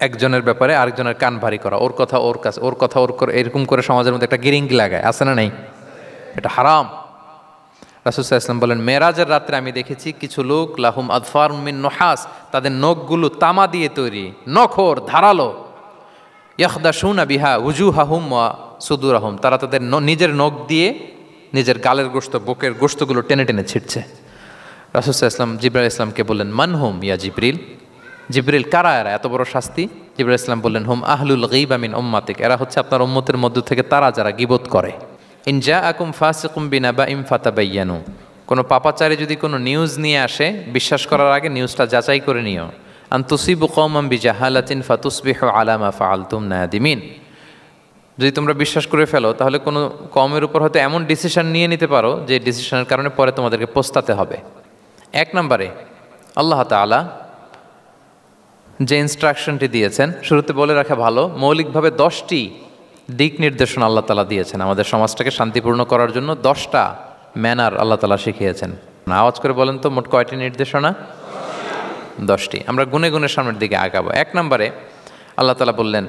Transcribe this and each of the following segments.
একজনের ব্যাপারে আরেকজনের কান ভারী করা, ওর কথা ওর কাছে, ওর কথা ওর করে, এরকম করে সমাজের মধ্যে একটা গিরিঙ্গি লাগায়, আছে না নেই? এটা হারাম। রাসূল সাল্লাল্লাহু আলাইহি ওয়াসাল্লাম বলেন, মেরাজের রাত্রে আমি দেখেছি কিছু লোক লাহুম আযফার মিন নুহাস, তাদের নখগুলো তামা দিয়ে তৈরি, নখর ধারালো, ইয়াখদাশুনা বিহা উজুহাহুম ওয়া সুদুরাহুম, তারা তাদের নিজের নখ দিয়ে নিজের গালের গোশত, বুকের গোশতগুলো টেনে টেনে ছিঁড়ছে। রাসূল সাল্লাল্লাহু আলাইহি ওয়াসাল্লাম জিবরাইল ইসলামকে বললেন, মানহুম ইয়া জিবরিল, জিবরিল কারা এরা, এত বড় শাস্তি? জিবরাইল ইসলাম বললেন, হুম আহলুল গীবা মিন উম্মাতিক, এরা হচ্ছে আপনার উম্মতের মধ্য থেকে তারা যারা গীবত করে। ইন জাআকুম ফাসিকুম বিনাবাইন ফাতাবায়ানু, কোনো পাপাচারী যদি কোনো নিউজ নিয়ে আসে, বিশ্বাস করার আগে নিউজটা যাচাই করে নিও। আন তুসিবু কওমান বিজাহালাতিন ফাতুসবিহু আলা মা ফাআলতুম নাদিমিন, যদি তোমরা বিশ্বাস করে ফেলো তাহলে কোনো কওমের উপর হয়তো এমন ডিসিশন নিয়ে নিতে পারো যে ডিসিশনের কারণে পরে তোমাদেরকে পস্তাতে হবে। এক নম্বরে আল্লাহ তাআলা যে ইনস্ট্রাকশনটি দিয়েছেন, শুরুতে বলে রাখা ভালো, মৌলিকভাবে 10টি দিক নির্দেশনা আল্লাহ তাআলা দিয়েছেন আমাদের সমাজটাকে শান্তিপূর্ণ করার জন্য। 10টা ম্যানার আল্লাহ তাআলা শিখিয়েছেন। আওয়াজ করে বলেন তো, মোট কয়টি নির্দেশনা? 10টি। আমরা গুনে গুনে সামনের দিকে আগাবো। এক নম্বরে আল্লাহ তাআলা বললেন,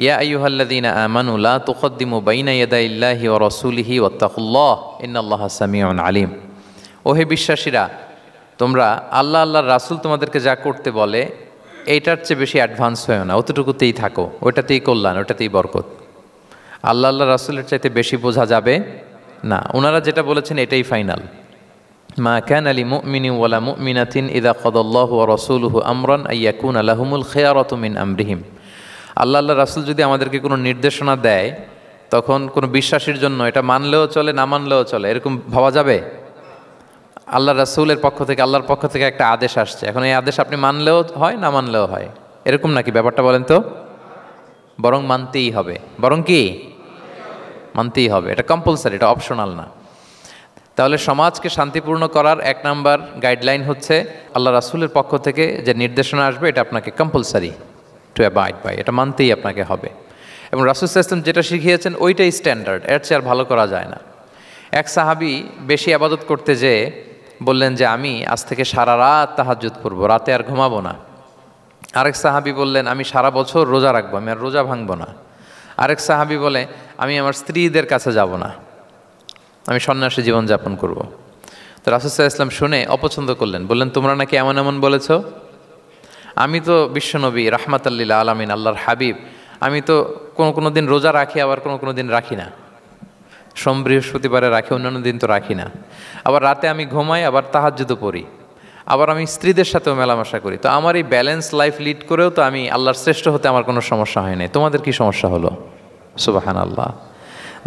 ইয়া আইয়ুহাল্লাযীনা আমানু লা তুকদ্দিমু বাইনা ইয়াদাইল্লাহি ওয়া রাসূলিহি ওয়াত্তাকুল্লাহ ইন্নাল্লাহা সামিউন আলিম। ওহে বিশ্বাসীরা, তোমরা আল্লাহ আল্লাহর রাসূল তোমাদেরকে যা করতে বলে এইটার চেয়ে বেশি অ্যাডভান্স হয়েও না, অতটুকুতেই থাকো, ওইটাতেই কল্যাণ, ওইটাতেই বরকত। আল্লাহ আল্লাহ রাসূলের চাইতে বেশি বোঝা যাবে না, ওনারা যেটা বলেছেন এটাই ফাইনাল। মা কানা লিমুমিনিন ওয়ালা মুমিনাতিন ইযা কাদাল্লাহু ওয়া রাসূলুহু আমরান আইয়াকুনা লাহুমুল খিয়ারাতু মিন আমরিহিম। আল্লাহ আল্লাহ রাসূল যদি আমাদেরকে কোনো নির্দেশনা দেয়, তখন কোনো বিশ্বাসীর জন্য এটা মানলেও চলে, না মানলেও চলে, এরকম ভাবা যাবে? আল্লাহ রাসূলের পক্ষ থেকে, আল্লাহর পক্ষ থেকে একটা আদেশ আসছে, এখন এই আদেশ আপনি মানলেও হয়, না মানলেও হয়, এরকম নাকি ব্যাপারটা বলেন তো? বরং মানতেই হবে। বরং কি? মানতেই হবে। এটা কম্পালসারি, এটা অপশনাল না। তাহলে সমাজকে শান্তিপূর্ণ করার এক নাম্বার গাইডলাইন হচ্ছে আল্লাহ রাসূলের পক্ষ থেকে যে নির্দেশনা আসবে এটা আপনাকে কম্পালসারি টু অ্যাবাইড বাই, এটা মানতেই আপনাকে হবে। এবং রাসূল সাল্লাল্লাহু আলাইহি ওয়াসাল্লাম যেটা শিখিয়েছেন ওইটাই স্ট্যান্ডার্ড, এর চেয়ে আর ভালো করা যায় না। এক সাহাবী বেশি ইবাদত করতে যেয়ে বললেন যে আমি আজ থেকে সারা রাত তাহাজ্জুদ পড়ব, রাতে আর ঘুমাবো না। আরেক সাহাবী বললেন আমি সারা বছর রোজা রাখবো, আমি আর রোজা ভাঙবো না। আরেক সাহাবী বলে আমি আমার স্ত্রীদের কাছে যাব না, আমি সন্ন্যাসী জীবনযাপন করব। তো রাসূল সাল্লাল্লাহু আলাইহি ওয়াসাল্লাম শুনে অপছন্দ করলেন, বললেন তোমরা নাকি এমন এমন বলেছ, আমি তো বিশ্বনবী রাহমাতাল লিল আলামিন, আল্লাহর হাবিব, আমি তো কোনো দিন রোজা রাখি, আবার কোনো দিন রাখি না। সোম বৃহস্পতিবারে রাখি, অন্যান্য দিন তো রাখি না। আবার রাতে আমি ঘুমাই, আবার তাহাজ্জুদও পড়ি, আবার আমি স্ত্রীদের সাথেও মেলামেশা করি। তো আমার এই ব্যালেন্স লাইফ লিড করেও তো আমি আল্লাহর শ্রেষ্ঠ হতে আমার কোনো সমস্যা হয় নাই, তোমাদের কি সমস্যা হলো? সুবহানাল্লাহ।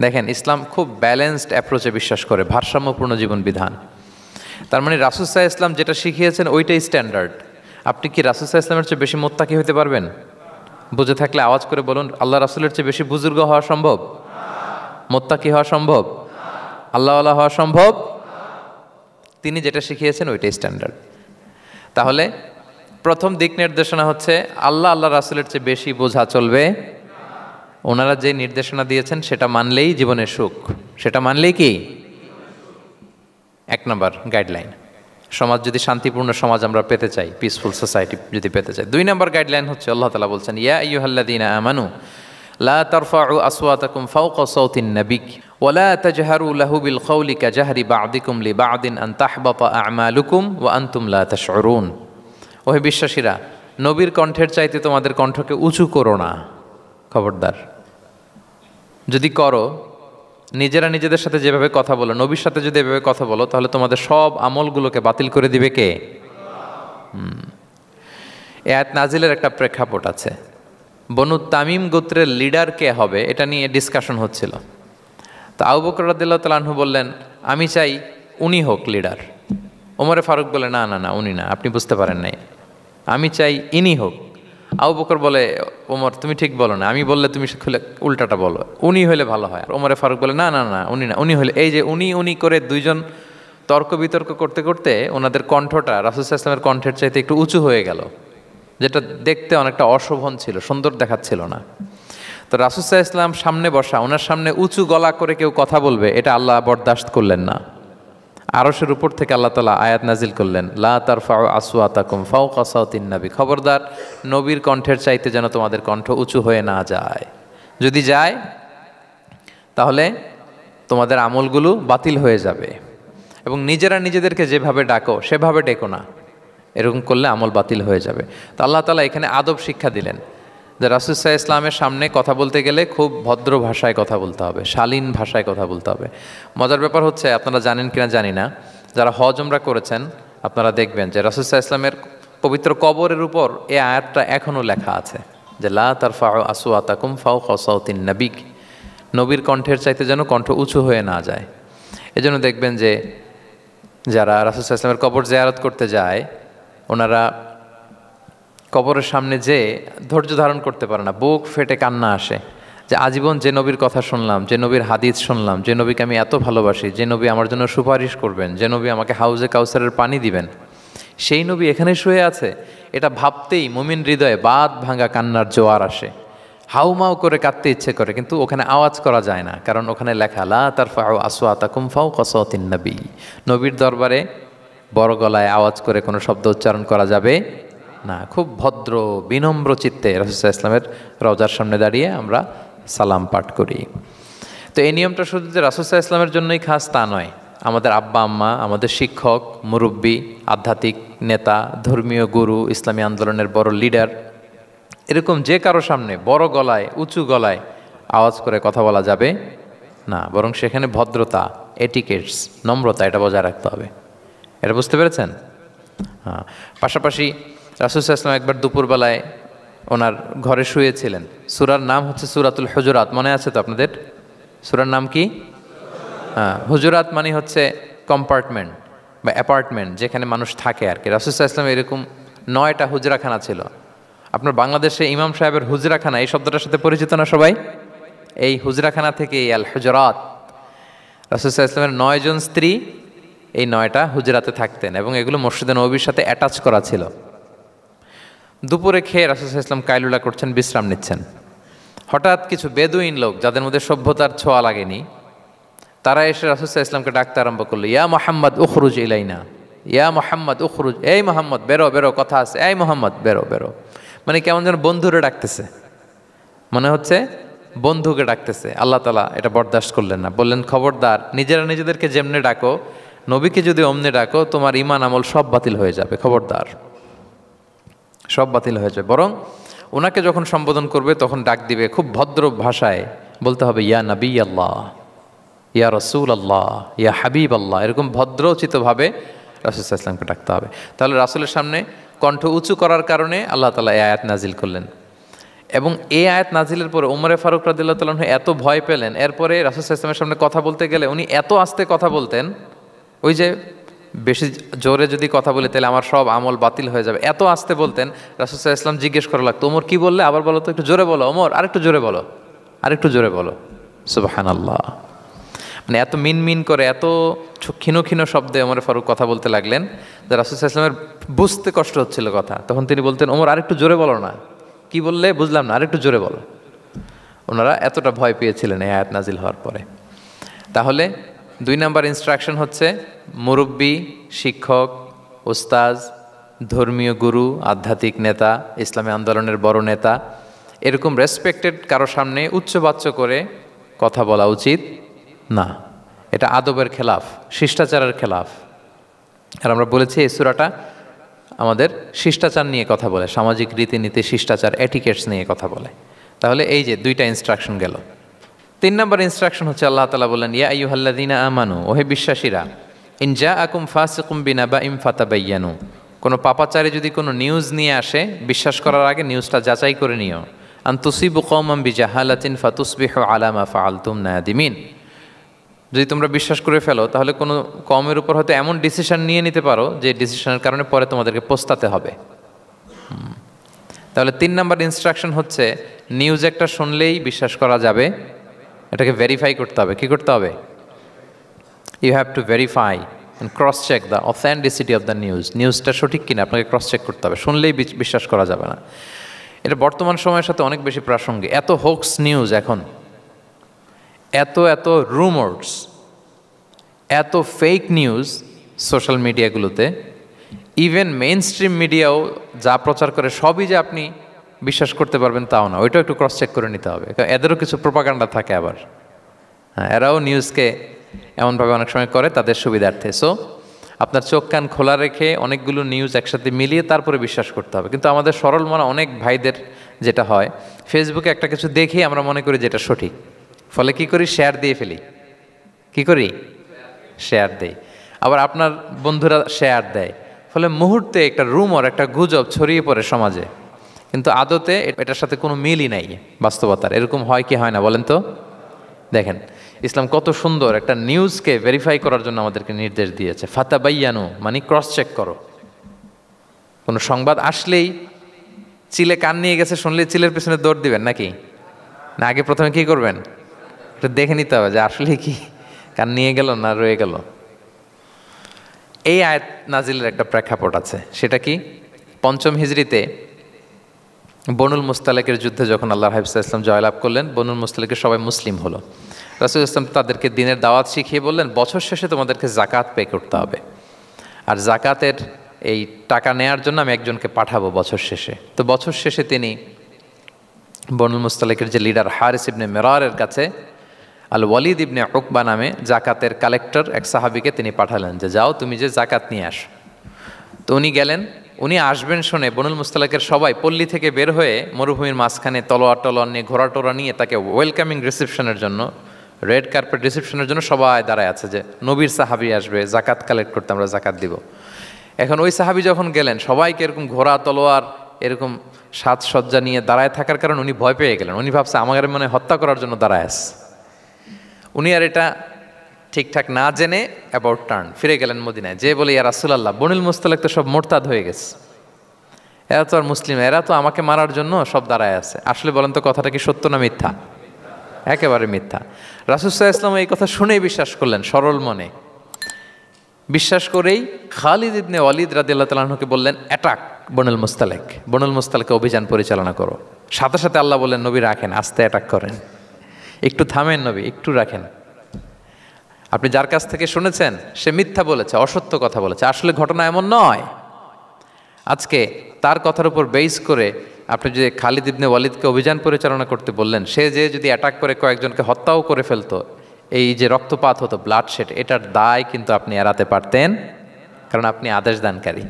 দেখেন, ইসলাম খুব ব্যালেন্সড অ্যাপ্রোচে বিশ্বাস করে, ভারসাম্যপূর্ণ জীবন বিধান। তার মানে রাসূল সাল্লাল্লাহু আলাইহি ওয়াসাল্লাম যেটা শিখিয়েছেন ওইটাই স্ট্যান্ডার্ড। আপনি কি রাসূল সাল্লাল্লাহু আলাইহি ওয়াসাল্লামের চেয়ে বেশি মুত্তাকি হতে পারবেন? বুঝে থাকলে আওয়াজ করে বলুন, আল্লাহ রাসূলের চেয়ে বেশি বুজুর্গ হওয়া সম্ভব? মুত্তাকি হওয়া সম্ভব? আল্লাহওয়ালা হওয়া সম্ভব? তিনি যেটা শিখিয়েছেন ওইটাই স্ট্যান্ডার্ড। তাহলে প্রথম দিক নির্দেশনা হচ্ছে আল্লাহ আল্লাহ রাসূলের চেয়ে বেশি বোঝা চলবে। ওনারা যে নির্দেশনা দিয়েছেন সেটা মানলেই জীবনের সুখ, সেটা মানলেই কি? এক নম্বর গাইডলাইন। সমাজ যদি শান্তিপূর্ণ সমাজ আমরা পেতে চাই, পিসফুল সোসাইটি যদি পেতে চাই। 2 নম্বর গাইডলাইন হচ্ছে আল্লাহ তাআলা বলছেন, ইয়া আইয়ুহাল্লাযীনা আমানু লা তারফাউ আসওয়াতাকুম ফাওকা সাওতিন নাবী ওয়া লা তাজহারু লাহু বিল কওলি কাজাহরি বা'দিকুম লিবা'দিন আন তাহবাতা আ'মালুকুম ওয়া আনতুম লা তাশউরুন। ওহে বিশ্বাসীরা, নবীর কণ্ঠের চাইতে তোমাদের কণ্ঠকে উঁচু করো না, খবরদার। যদি করো, নিজেরা নিজেদের সাথে যেভাবে কথা বলো, নবীর সাথে যদি এভাবে কথা বলো, তাহলে তোমাদের সব আমলগুলোকে বাতিল করে দিবে কে? এই আয়াত নাজিলের একটা প্রেক্ষাপট আছে। বনু তামিম গোত্রের লিডার কে হবে এটা নিয়ে ডিসকাশন হচ্ছিল। তো আবু বকর রাদিয়াল্লাহু তাআলা আনহু বললেন, আমি চাই উনি হোক লিডার। ওমরে ফারুক বলে, না না না, উনি না, আপনি বুঝতে পারেন নাই, আমি চাই ইনি হোক। আবু বকর বলে, ওমর তুমি ঠিক বলো না, আমি বললে তুমি উল্টাটা বলো, উনি হলে ভালো হয়। ওমরে ফারুক বলে, না না না, উনি না, উনি হলে। এই যে উনি করে দুইজন তর্ক বিতর্ক করতে করতে ওনাদের কণ্ঠটা রাসূল সাল্লাল্লাহু আলাইহি ওয়াসাল্লামের কণ্ঠের চাইতে একটু উঁচু হয়ে গেল, যেটা দেখতে অনেকটা অশোভন ছিল, সুন্দর দেখাচ্ছিল না। তো রাসূল সাল্লাল্লাহু আলাইহি ওয়াসাল্লাম সামনে বসা, ওনার সামনে উঁচু গলা করে কেউ কথা বলবে, এটা আল্লাহ বরদাস্ত করলেন না। আরশের উপর থেকে আল্লাহ তাআলা আয়াত নাজিল করলেন, লা তারফাউ আসওয়াতাকুম ফাওকা সাওতিন নবী, খবরদার নবীর কণ্ঠের চাইতে যেন তোমাদের কণ্ঠ উঁচু হয়ে না যায়। যদি যায় তাহলে তোমাদের আমলগুলো বাতিল হয়ে যাবে, এবং নিজেরা নিজেদেরকে যেভাবে ডাকো সেভাবে ডেকো না, এরকম করলে আমল বাতিল হয়ে যাবে। তো আল্লাহ তাআলা এখানে আদব শিক্ষা দিলেন যে রাসূল সাল্লাল্লাহু আলাইহি ওয়াসাল্লামের সামনে কথা বলতে গেলে খুব ভদ্র ভাষায় কথা বলতে হবে, শালীন ভাষায় কথা বলতে হবে। মজার ব্যাপার হচ্ছে, আপনারা জানেন কিনা জানি না, যারা হজ উমরা করেছেন আপনারা দেখবেন যে রাসূল সাল্লাল্লাহু আলাইহি ওয়াসাল্লামের পবিত্র কবরের উপর এই আয়াতটা এখনও লেখা আছে যে লা তারফাউ আসওয়াতাকুম ফাওকা সাওতিন নবী, নবীর কণ্ঠের চাইতে যেন কণ্ঠ উঁচু হয়ে না যায়। এজন্য দেখবেন যে যারা রাসূল সাল্লাল্লাহু আলাইহি ওয়াসাল্লামের কবর জিয়ারত করতে যায়, ওনারা কবরের সামনে যে ধৈর্য ধারণ করতে পারে না, বুক ফেটে কান্না আসে যে আজীবন যে নবীর কথা শুনলাম, যে নবীর হাদিস শুনলাম, যে নবীকে আমি এত ভালোবাসি, যে নবী আমার জন্য সুপারিশ করবেন, যে নবী আমাকে হাউজে কাউসারের পানি দিবেন, সেই নবী এখানে শুয়ে আছে। এটা ভাবতেই মুমিন হৃদয়ে বাঁধ ভাঙা কান্নার জোয়ার আসে, হাউমাউ করে কাঁদতে ইচ্ছে করে, কিন্তু ওখানে আওয়াজ করা যায় না, কারণ ওখানে লেখা লা তারফাউ আসওয়াতাকুম ফাওকা সাওতিন নবী, নবীর দরবারে বড় গলায় আওয়াজ করে কোনো শব্দ উচ্চারণ করা যাবে না। খুব ভদ্র বিনম্র চিত্তে রাসূল সাল্লাল্লাহু আলাইহি ওয়াসাল্লামের রওজার সামনে দাঁড়িয়ে আমরা সালাম পাঠ করি। তো এই নিয়মটা শুধু যে রাসূল সাল্লাল্লাহু আলাইহি ওয়াসাল্লামের জন্যই খাস তা নয়, আমাদের আব্বা আম্মা, আমাদের শিক্ষক, মুরব্বী, আধ্যাত্মিক নেতা, ধর্মীয় গুরু, ইসলামী আন্দোলনের বড় লিডার, এরকম যে কারো সামনে বড় গলায় উঁচু গলায় আওয়াজ করে কথা বলা যাবে না, বরং সেখানে ভদ্রতা, এটিকেটস, নম্রতা এটা বজায় রাখতে হবে। এটা বুঝতে পেরেছেন? হ্যাঁ। পাশাপাশি রাসূল সাল্লাল্লাহু আলাইহি ওয়াসাল্লাম একবার দুপুরবেলায় ওনার ঘরে শুয়েছিলেন। সূরার নাম হচ্ছে সূরাতুল হুজুরাত, মনে আছে তো আপনাদের? সূরার নাম কি? হ্যাঁ, হুজুরাত মানে হচ্ছে কম্পার্টমেন্ট বা অ্যাপার্টমেন্ট, যেখানে মানুষ থাকে আর কি। রাসূল সাল্লাল্লাহু আলাইহি ওয়াসাল্লাম এরকম 9টা হুজরাখানা ছিল। আপনার বাংলাদেশে ইমাম সাহেবের হুজরাখানা এই শব্দটার সাথে পরিচিত না সবাই? এই হুজরাখানা থেকে আল হুজরাত, রাসূল সাল্লাল্লাহু আলাইহি ওয়াসাল্লামের 9 জন স্ত্রী এই 9টা হুজরাতে থাকতেন, এবং এগুলো মসজিদে নববীর সাথে অ্যাটাচ করা ছিল। দুপুরে খেয়ে রাসূল সাল্লাল্লাহু আলাইহি ওয়াসাল্লাম কাইলুলা করছেন, বিশ্রাম নিচ্ছেন। হঠাৎ কিছু বেদুইন লোক, যাদের মধ্যে সভ্যতার ছোঁয়া লাগেনি, তারা এসে রাসূল সাল্লাল্লাহু আলাইহি ওয়াসাল্লামকে ডাকতে আরম্ভ করলো, ইয়া মুহাম্মদ উখরুজ ইলাইনা, ইয়া মুহাম্মদ উখরুজ, এই মুহাম্মদ বেরো বেরো, কথা আছে, এই মুহাম্মদ বেরো বেরো। মানে কেমন যেন বন্ধুরে ডাকতেছে, মনে হচ্ছে বন্ধুকে ডাকতেছে। আল্লাহ তাআলা এটা বরদাস্ত করলেন না, বললেন খবরদার, নিজেরা নিজেদেরকে যেমনে ডাকো, নবীকে যদি অমনে ডাকো, তোমার ঈমান আমল সব বাতিল হয়ে যাবে, খবরদার, সব বাতিল হয়ে যাবে। বরং ওনাকে যখন সম্বোধন করবে তখন ডাক দিবে খুব ভদ্র ভাষায়, বলতে হবে ইয়া নবী আল্লাহ, ইয়া রসুল আল্লাহ, ইয়া হাবিব আল্লাহ, এরকম ভদ্রোচিতভাবে রাসূল সাল্লাল্লাহু আলাইহি ওয়াসাল্লামকে ডাকতে হবে। তাহলে রাসূলের সামনে কণ্ঠ উঁচু করার কারণে আল্লাহ তাআলা এই আয়াত নাজিল করলেন, এবং এই আয়াত নাজিলের পরে ওমরে ফারুক রাদিয়াল্লাহু তাআলা আনহু এত ভয় পেলেন। এরপরে রাসূল সাল্লাল্লাহু আলাইহি ওয়াসাল্লামের সামনে কথা বলতে গেলে উনি এত আস্তে কথা বলতেন, ওই যে বেশি জোরে যদি কথা বলে তাহলে আমার সব আমল বাতিল হয়ে যাবে, এত আস্তে বলতেন। রাসূল সাল্লাল্লাহু আলাইহি ওয়াসাল্লাম জিজ্ঞেস করা লাগতো, ওমর কি বললে, আবার বলো তো, একটু জোরে বলো ওমর, আরেকটু জোরে বলো, আরেকটু জোরে বলো। সুবহানাল্লাহ। মানে এত মিন করে, এত ক্ষীণ ক্ষীণ শব্দে ওমর ফারুক কথা বলতে লাগলেন যে রাসূল সাল্লাল্লাহু আলাইহি ওয়াসাল্লামের বুঝতে কষ্ট হচ্ছিল কথা। তখন তিনি বলতেন, ওমর আরেকটু জোরে বলো না, কি বললে বুঝলাম না, আরেকটু জোরে বলো। ওনারা এতটা ভয় পেয়েছিলেন এই আয়াত নাজিল হওয়ার পরে। তাহলে 2 নাম্বার ইনস্ট্রাকশন হচ্ছে, মুরব্বী, শিক্ষক, ওস্তাজ, ধর্মীয় গুরু, আধ্যাত্মিক নেতা, ইসলামী আন্দোলনের বড় নেতা, এরকম রেসপেক্টেড কারো সামনে উচ্চবাচ্য করে কথা বলা উচিত না। এটা আদবের খেলাফ, শিষ্টাচারের খেলাফ। আর আমরা বলেছি এই সূরাটা আমাদের শিষ্টাচার নিয়ে কথা বলে, সামাজিক রীতিনীতি, শিষ্টাচার, এটিকেটস নিয়ে কথা বলে। তাহলে এই যে 2টা ইনস্ট্রাকশন গেল। 3 নম্বর ইনস্ট্রাকশন হচ্ছে আল্লাহ তাআলা বললেন, ইয়া আইয়ুহাল্লাযীনা আমানু, ওহে বিশ্বাসীরা, ইন জাআকুম ফাসিকুম বিনাবাইন ফাতাবায়ানু, কোনো পাপাচারী যদি কোনো নিউজ নিয়ে আসে, বিশ্বাস করার আগে নিউজটা যাচাই করে নিও। আন তুসিবু কওমান বিজাহালাতিন ফাতুসবিহু আলা মা ফাআলতুম নাদিমিন, যদি তোমরা বিশ্বাস করে ফেলো তাহলে কোনো কওমের উপর হয়তো এমন ডিসিশন নিয়ে নিতে পারো যে ডিসিশনের কারণে পরে তোমাদেরকে পস্তাতে হবে। তাহলে 3 নম্বর ইনস্ট্রাকশন হচ্ছে, নিউজ একটা শুনলেই বিশ্বাস করা যাবে, এটাকে ভেরিফাই করতে হবে। কি করতে হবে? You have to verify and cross check the authenticity of the news. নিউজটা সঠিক কিনা আপনাকে ক্রস চেক করতে হবে, শুনলেই বিশ্বাস করা যাবে না। এটা বর্তমান সময়ের সাথে অনেক বেশি প্রাসঙ্গিক। এত হোক্স নিউজ এখন, এত রুমার্স, এত ফেক নিউজ সোশ্যাল মিডিয়াগুলোতে, ইভেন মেইন স্ট্রিম মিডিয়াও যা প্রচার করে সবই যে আপনি বিশ্বাস করতে পারবেন তাও না, ওইটাও একটু ক্রস চেক করে নিতে হবে, এদেরও কিছু প্রোপাগান্ডা থাকে আবার। হ্যাঁ, এরাও নিউজকে এমনভাবে অনেক সময় করে তাদের সুবিধার্থে। সো আপনার চোখ কান খোলা রেখে অনেকগুলো নিউজ একসাথে মিলিয়ে তারপরে বিশ্বাস করতে হবে। কিন্তু আমাদের সরল মনা অনেক ভাইদের যেটা হয়, ফেসবুকে একটা কিছু দেখেই আমরা মনে করি যেটা সঠিক, ফলে কি করি, শেয়ার দিয়ে ফেলি। কি করি, শেয়ার দেই। আবার আপনার বন্ধুরা শেয়ার দেয়, ফলে মুহূর্তে একটা রুমর, একটা গুজব ছড়িয়ে পড়ে সমাজে, কিন্তু আদতে এটার সাথে কোনো মিলই নাই বাস্তবতার। এরকম হয় কি হয় না বলেন তো? দেখেন ইসলাম কত সুন্দর একটা নিউজকে ভেরিফাই করার জন্য আমাদেরকে নির্দেশ দিয়েছে। ফাতাবাইয়ানু মানে ক্রস চেক করো। কোনো সংবাদ আসলেই চিলে কান নিয়ে গেছে শুনলে চিলের পেছনে দৌড় দিবেন নাকি? না, আগে প্রথমে কি করবেন, একটু দেখে নিতে হবে যে আসলে কি কান নিয়ে গেল না রয়ে গেল। এই আয়াত নাজিলের একটা প্রেক্ষাপট আছে, সেটা কি, পঞ্চম হিজরিতে বনুল মুস্তালেকের যুদ্ধে যখন আল্লাহ হাবিব ইসলাম জয়লাভ করলেন, বনুল মুস্তালেকের সবাই মুসলিম হলো। রাসূল ইসলাম তাদেরকে দিনের দাওয়াত শিখিয়ে বললেন, বছর শেষে তোমাদেরকে জাকাত পে করতে হবে, আর জাকাতের এই টাকা নেয়ার জন্য আমি একজনকে পাঠাবো বছর শেষে। তো বছর শেষে তিনি বনুল মুস্তালেকের যে লিডার হারিস ইবনে মেরারের কাছে আল ওয়ালিদ ইবনে উকবা নামে জাকাতের কালেক্টর এক সাহাবিকে তিনি পাঠালেন যে যাও তুমি যে জাকাত নিয়ে আসো। তো উনি গেলেন, উনি আসবেন শুনে বনুল মুস্তালেকের সবাই পল্লী থেকে বের হয়ে মরুভূমির মাঝখানে তলোয়ার নিয়ে, ঘোড়া টোরা নিয়ে তাকে ওয়েলকামিং রিসেপশনের জন্য, রেড কার্পেট রিসেপশনের জন্য সবাই দাঁড়ায় আছে যে নবীর সাহাবি আসবে, জাকাত কালেক্ট করতে, আমরা জাকাত দিব। এখন ওই সাহাবি যখন গেলেন, সবাইকে এরকম ঘোড়া তলোয়ার এরকম সাজসজ্জা নিয়ে দাঁড়ায় থাকার কারণে উনি ভয় পেয়ে গেলেন। উনি ভাবছে আমাদের মনে হত্যা করার জন্য দাঁড়ায় আছে। উনি আর এটা ঠিকঠাক না জেনে অ্যাবাউট টার্ন ফিরে গেলেন মদিনায়, যে বলে ইয়া রাসূলুল্লাহ, বনুল মুস্তালিক তো সব মোরতাদ হয়ে গেছে, এরা তো আর মুসলিম, এরা তো আমাকে মারার জন্য সব দাঁড়ায় আছে। আসলে বলেন তো কথাটা কি সত্য না মিথ্যা? একেবারে মিথ্যা। রাসূল সাল্লাল্লাহু আলাইহি ওয়াসাল্লাম এই কথা শুনেই বিশ্বাস করলেন সরল মনে। বিশ্বাস করেই খালিদ ইবনে ওয়ালিদ রাদিয়াল্লাহু তাআলা আনহুকে বললেন, অ্যাটাক বনুল মুস্তালিক, বনুল মুস্তালিকে অভিযান পরিচালনা করো। সাথে সাথে আল্লাহ বললেন, নবী রাখেন, আস্তে অ্যাটাক করেন, একটু থামেন নবী, একটু রাখেন। আপনি যার কাছ থেকে শুনেছেন সে মিথ্যা বলেছে, অসত্য কথা বলেছে, আসলে ঘটনা এমন নয়। আজকে তার কথার উপর বেস করে আপনি যে খালিদ ইবনে ওয়ালিদকে অভিযান পরিচালনা করতে বললেন, সে যে যদি অ্যাটাক করে কয়েকজনকে হত্যাও করে ফেলতো, এই যে রক্তপাত হতো, ব্লাডশেড, এটার দায় কিন্তু আপনি এড়াতে পারতেন, কারণ আপনি আদেশ দানকারী।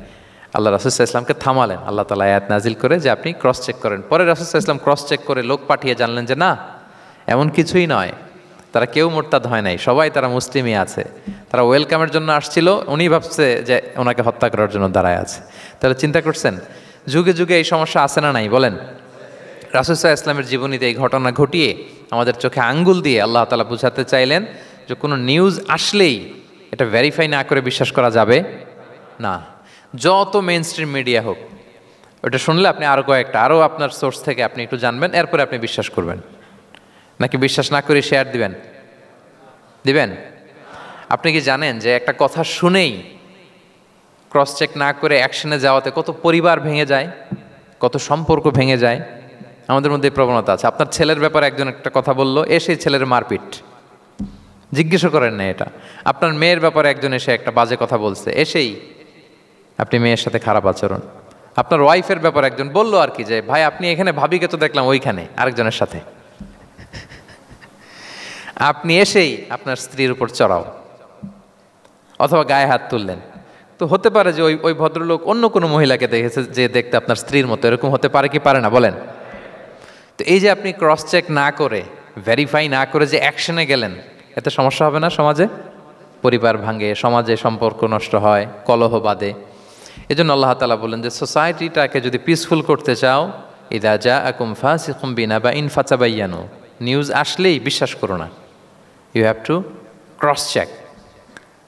আল্লাহ রাসূল সাল্লাল্লাহু আলাইহি ওয়াসাল্লামকে থামালেন আল্লাহ তাআলা আয়াত নাজিল করে যে আপনি ক্রস চেক করেন। পরে রাসূল সাল্লাল্লাহু আলাইহি ওয়াসাল্লাম ক্রস চেক করে লোক পাঠিয়ে জানলেন যে না, এমন কিছুই নয়, তারা কেউ মোরতাদ হয় নাই, সবাই তারা মুসলিমই আছে, তারা ওয়েলকামের জন্য আসছিল, উনি ভাবছে যে ওনাকে হত্যা করার জন্য দাঁড়ায় আছে। তাহলে চিন্তা করছেন যুগে যুগে এই সমস্যা আছে না নাই বলেন? রাসূল সাল্লাল্লাহু আলাইহি ওয়াসাল্লামের জীবনীতে এই ঘটনা ঘটিয়ে আমাদের চোখে আঙ্গুল দিয়ে আল্লাহ তাআলা বুঝাতে চাইলেন যে কোনো নিউজ আসলেই এটা ভেরিফাই না করে বিশ্বাস করা যাবে না। যত মেইন স্ট্রিম মিডিয়া হোক, ওটা শুনলে আপনি আরও আপনার সোর্স থেকে আপনি একটু জানবেন, এরপরে আপনি বিশ্বাস করবেন। নাকি বিশ্বাস না করে শেয়ার দিবেন? আপনি কি জানেন যে একটা কথা শুনেই ক্রস চেক না করে অ্যাকশনে যাওয়াতে কত পরিবার ভেঙে যায়, কত সম্পর্ক ভেঙে যায়? আমাদের মধ্যে প্রবণতা আছে। আপনার ছেলের ব্যাপারে একজন একটা কথা বললো, এসে ছেলের মারপিট, জিজ্ঞেসও করেন না এটা। আপনার মেয়ের ব্যাপারে একজন এসে একটা বাজে কথা বলছে, এসেই আপনি মেয়ের সাথে খারাপ আচরণ। আপনার ওয়াইফের ব্যাপারে একজন বললো আর কি যে ভাই আপনি এখানে, ভাবিকে তো দেখলাম ওইখানে আরেকজনের সাথে, আপনি এসেই আপনার স্ত্রীর উপর চড়াও অথবা গায়ে হাত তুললেন। তো হতে পারে যে ওই ভদ্রলোক অন্য কোনো মহিলাকে দেখেছে যে দেখতে আপনার স্ত্রীর মতো, এরকম হতে পারে কি পারে না বলেন? তো এই যে আপনি ক্রস চেক না করে, ভেরিফাই না করে যে অ্যাকশনে গেলেন, এতে সমস্যা হবে না সমাজে? পরিবার ভাঙে, সমাজে সম্পর্ক নষ্ট হয়, কলহ বাঁধে। এই জন্য আল্লাহ তাআলা বলেন যে সোসাইটিটাকে যদি পিসফুল করতে চাও, ইযা জাআকুম ফাসিকুম বিনাবাইন ফাতাবায়ানু, নিউজ আসলেই বিশ্বাস করো না। You have to cross-check,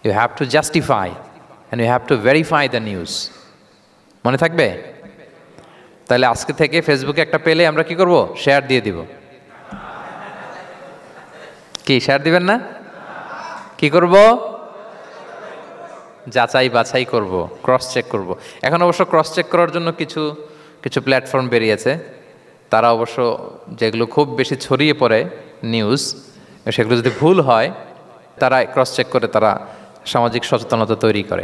you have to justify, and you have to verify the news. মনে থাকবে? তাহলে আজকে থেকে ফেসবুকে একটা পেলে আমরা কি করব? শেয়ার দিয়ে দিব। কি শেয়ার দিবেন না? কি করব? যাচাই বাছাই করব, ক্রস চেক করব। এখন অবশ্য ক্রস চেক করার জন্য কিছু প্ল্যাটফর্ম বেরিয়েছে, তারা অবশ্য যেগুলো খুব বেশি ছড়িয়ে পড়ে নিউজ, সেগুলো যদি ভুল হয় তারা ক্রস চেক করে তারা সামাজিক সচেতনতা তৈরি করে।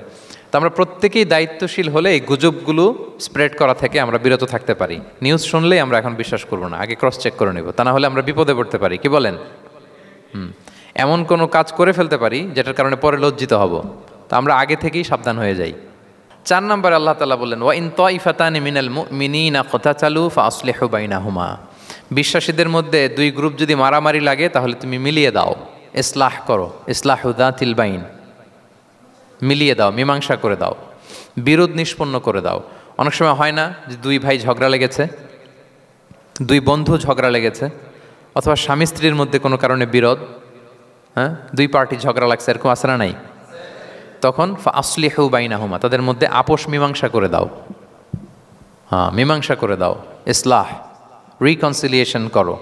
তো আমরা প্রত্যেকেই দায়িত্বশীল হলে এই গুজবগুলো স্প্রেড করা থেকে আমরা বিরত থাকতে পারি। নিউজ শুনলেই আমরা এখন বিশ্বাস করব না, আগে ক্রস চেক করে নেব, তা না হলে আমরা বিপদে পড়তে পারি। কি বলেন? এমন কোনো কাজ করে ফেলতে পারি যেটার কারণে পরে লজ্জিত হব। তো আমরা আগে থেকেই সাবধান হয়ে যাই। 4 নম্বরে আল্লাহ তাআলা বললেন, ওয়া ইন তাইফাতানি মিনাল মুমিনিনা ক্তাতালু ফাআসলিহু বাইনাহুমা। বিশ্বাসীদের মধ্যে 2 গ্রুপ যদি মারামারি লাগে তাহলে তুমি মিলিয়ে দাও, ইসলাহ করো, ইসলাহু যাতিল বাইন, মিলিয়ে দাও, মীমাংসা করে দাও, বিরোধ নিষ্পন্ন করে দাও। অনেক সময় হয় না যে 2 ভাই ঝগড়া লেগেছে, 2 বন্ধু ঝগড়া লেগেছে, অথবা স্বামী স্ত্রীর মধ্যে কোনো কারণে বিরোধ, 2 পার্টি ঝগড়া লাগছে, এরকম আছে না নাই? তখন ফাআসলিহু বাইনাহুমা, তাদের মধ্যে আপোষ মীমাংসা করে দাও। মীমাংসা করে দাও, ইসলাহ, রিকনসিলিয়েশন করো,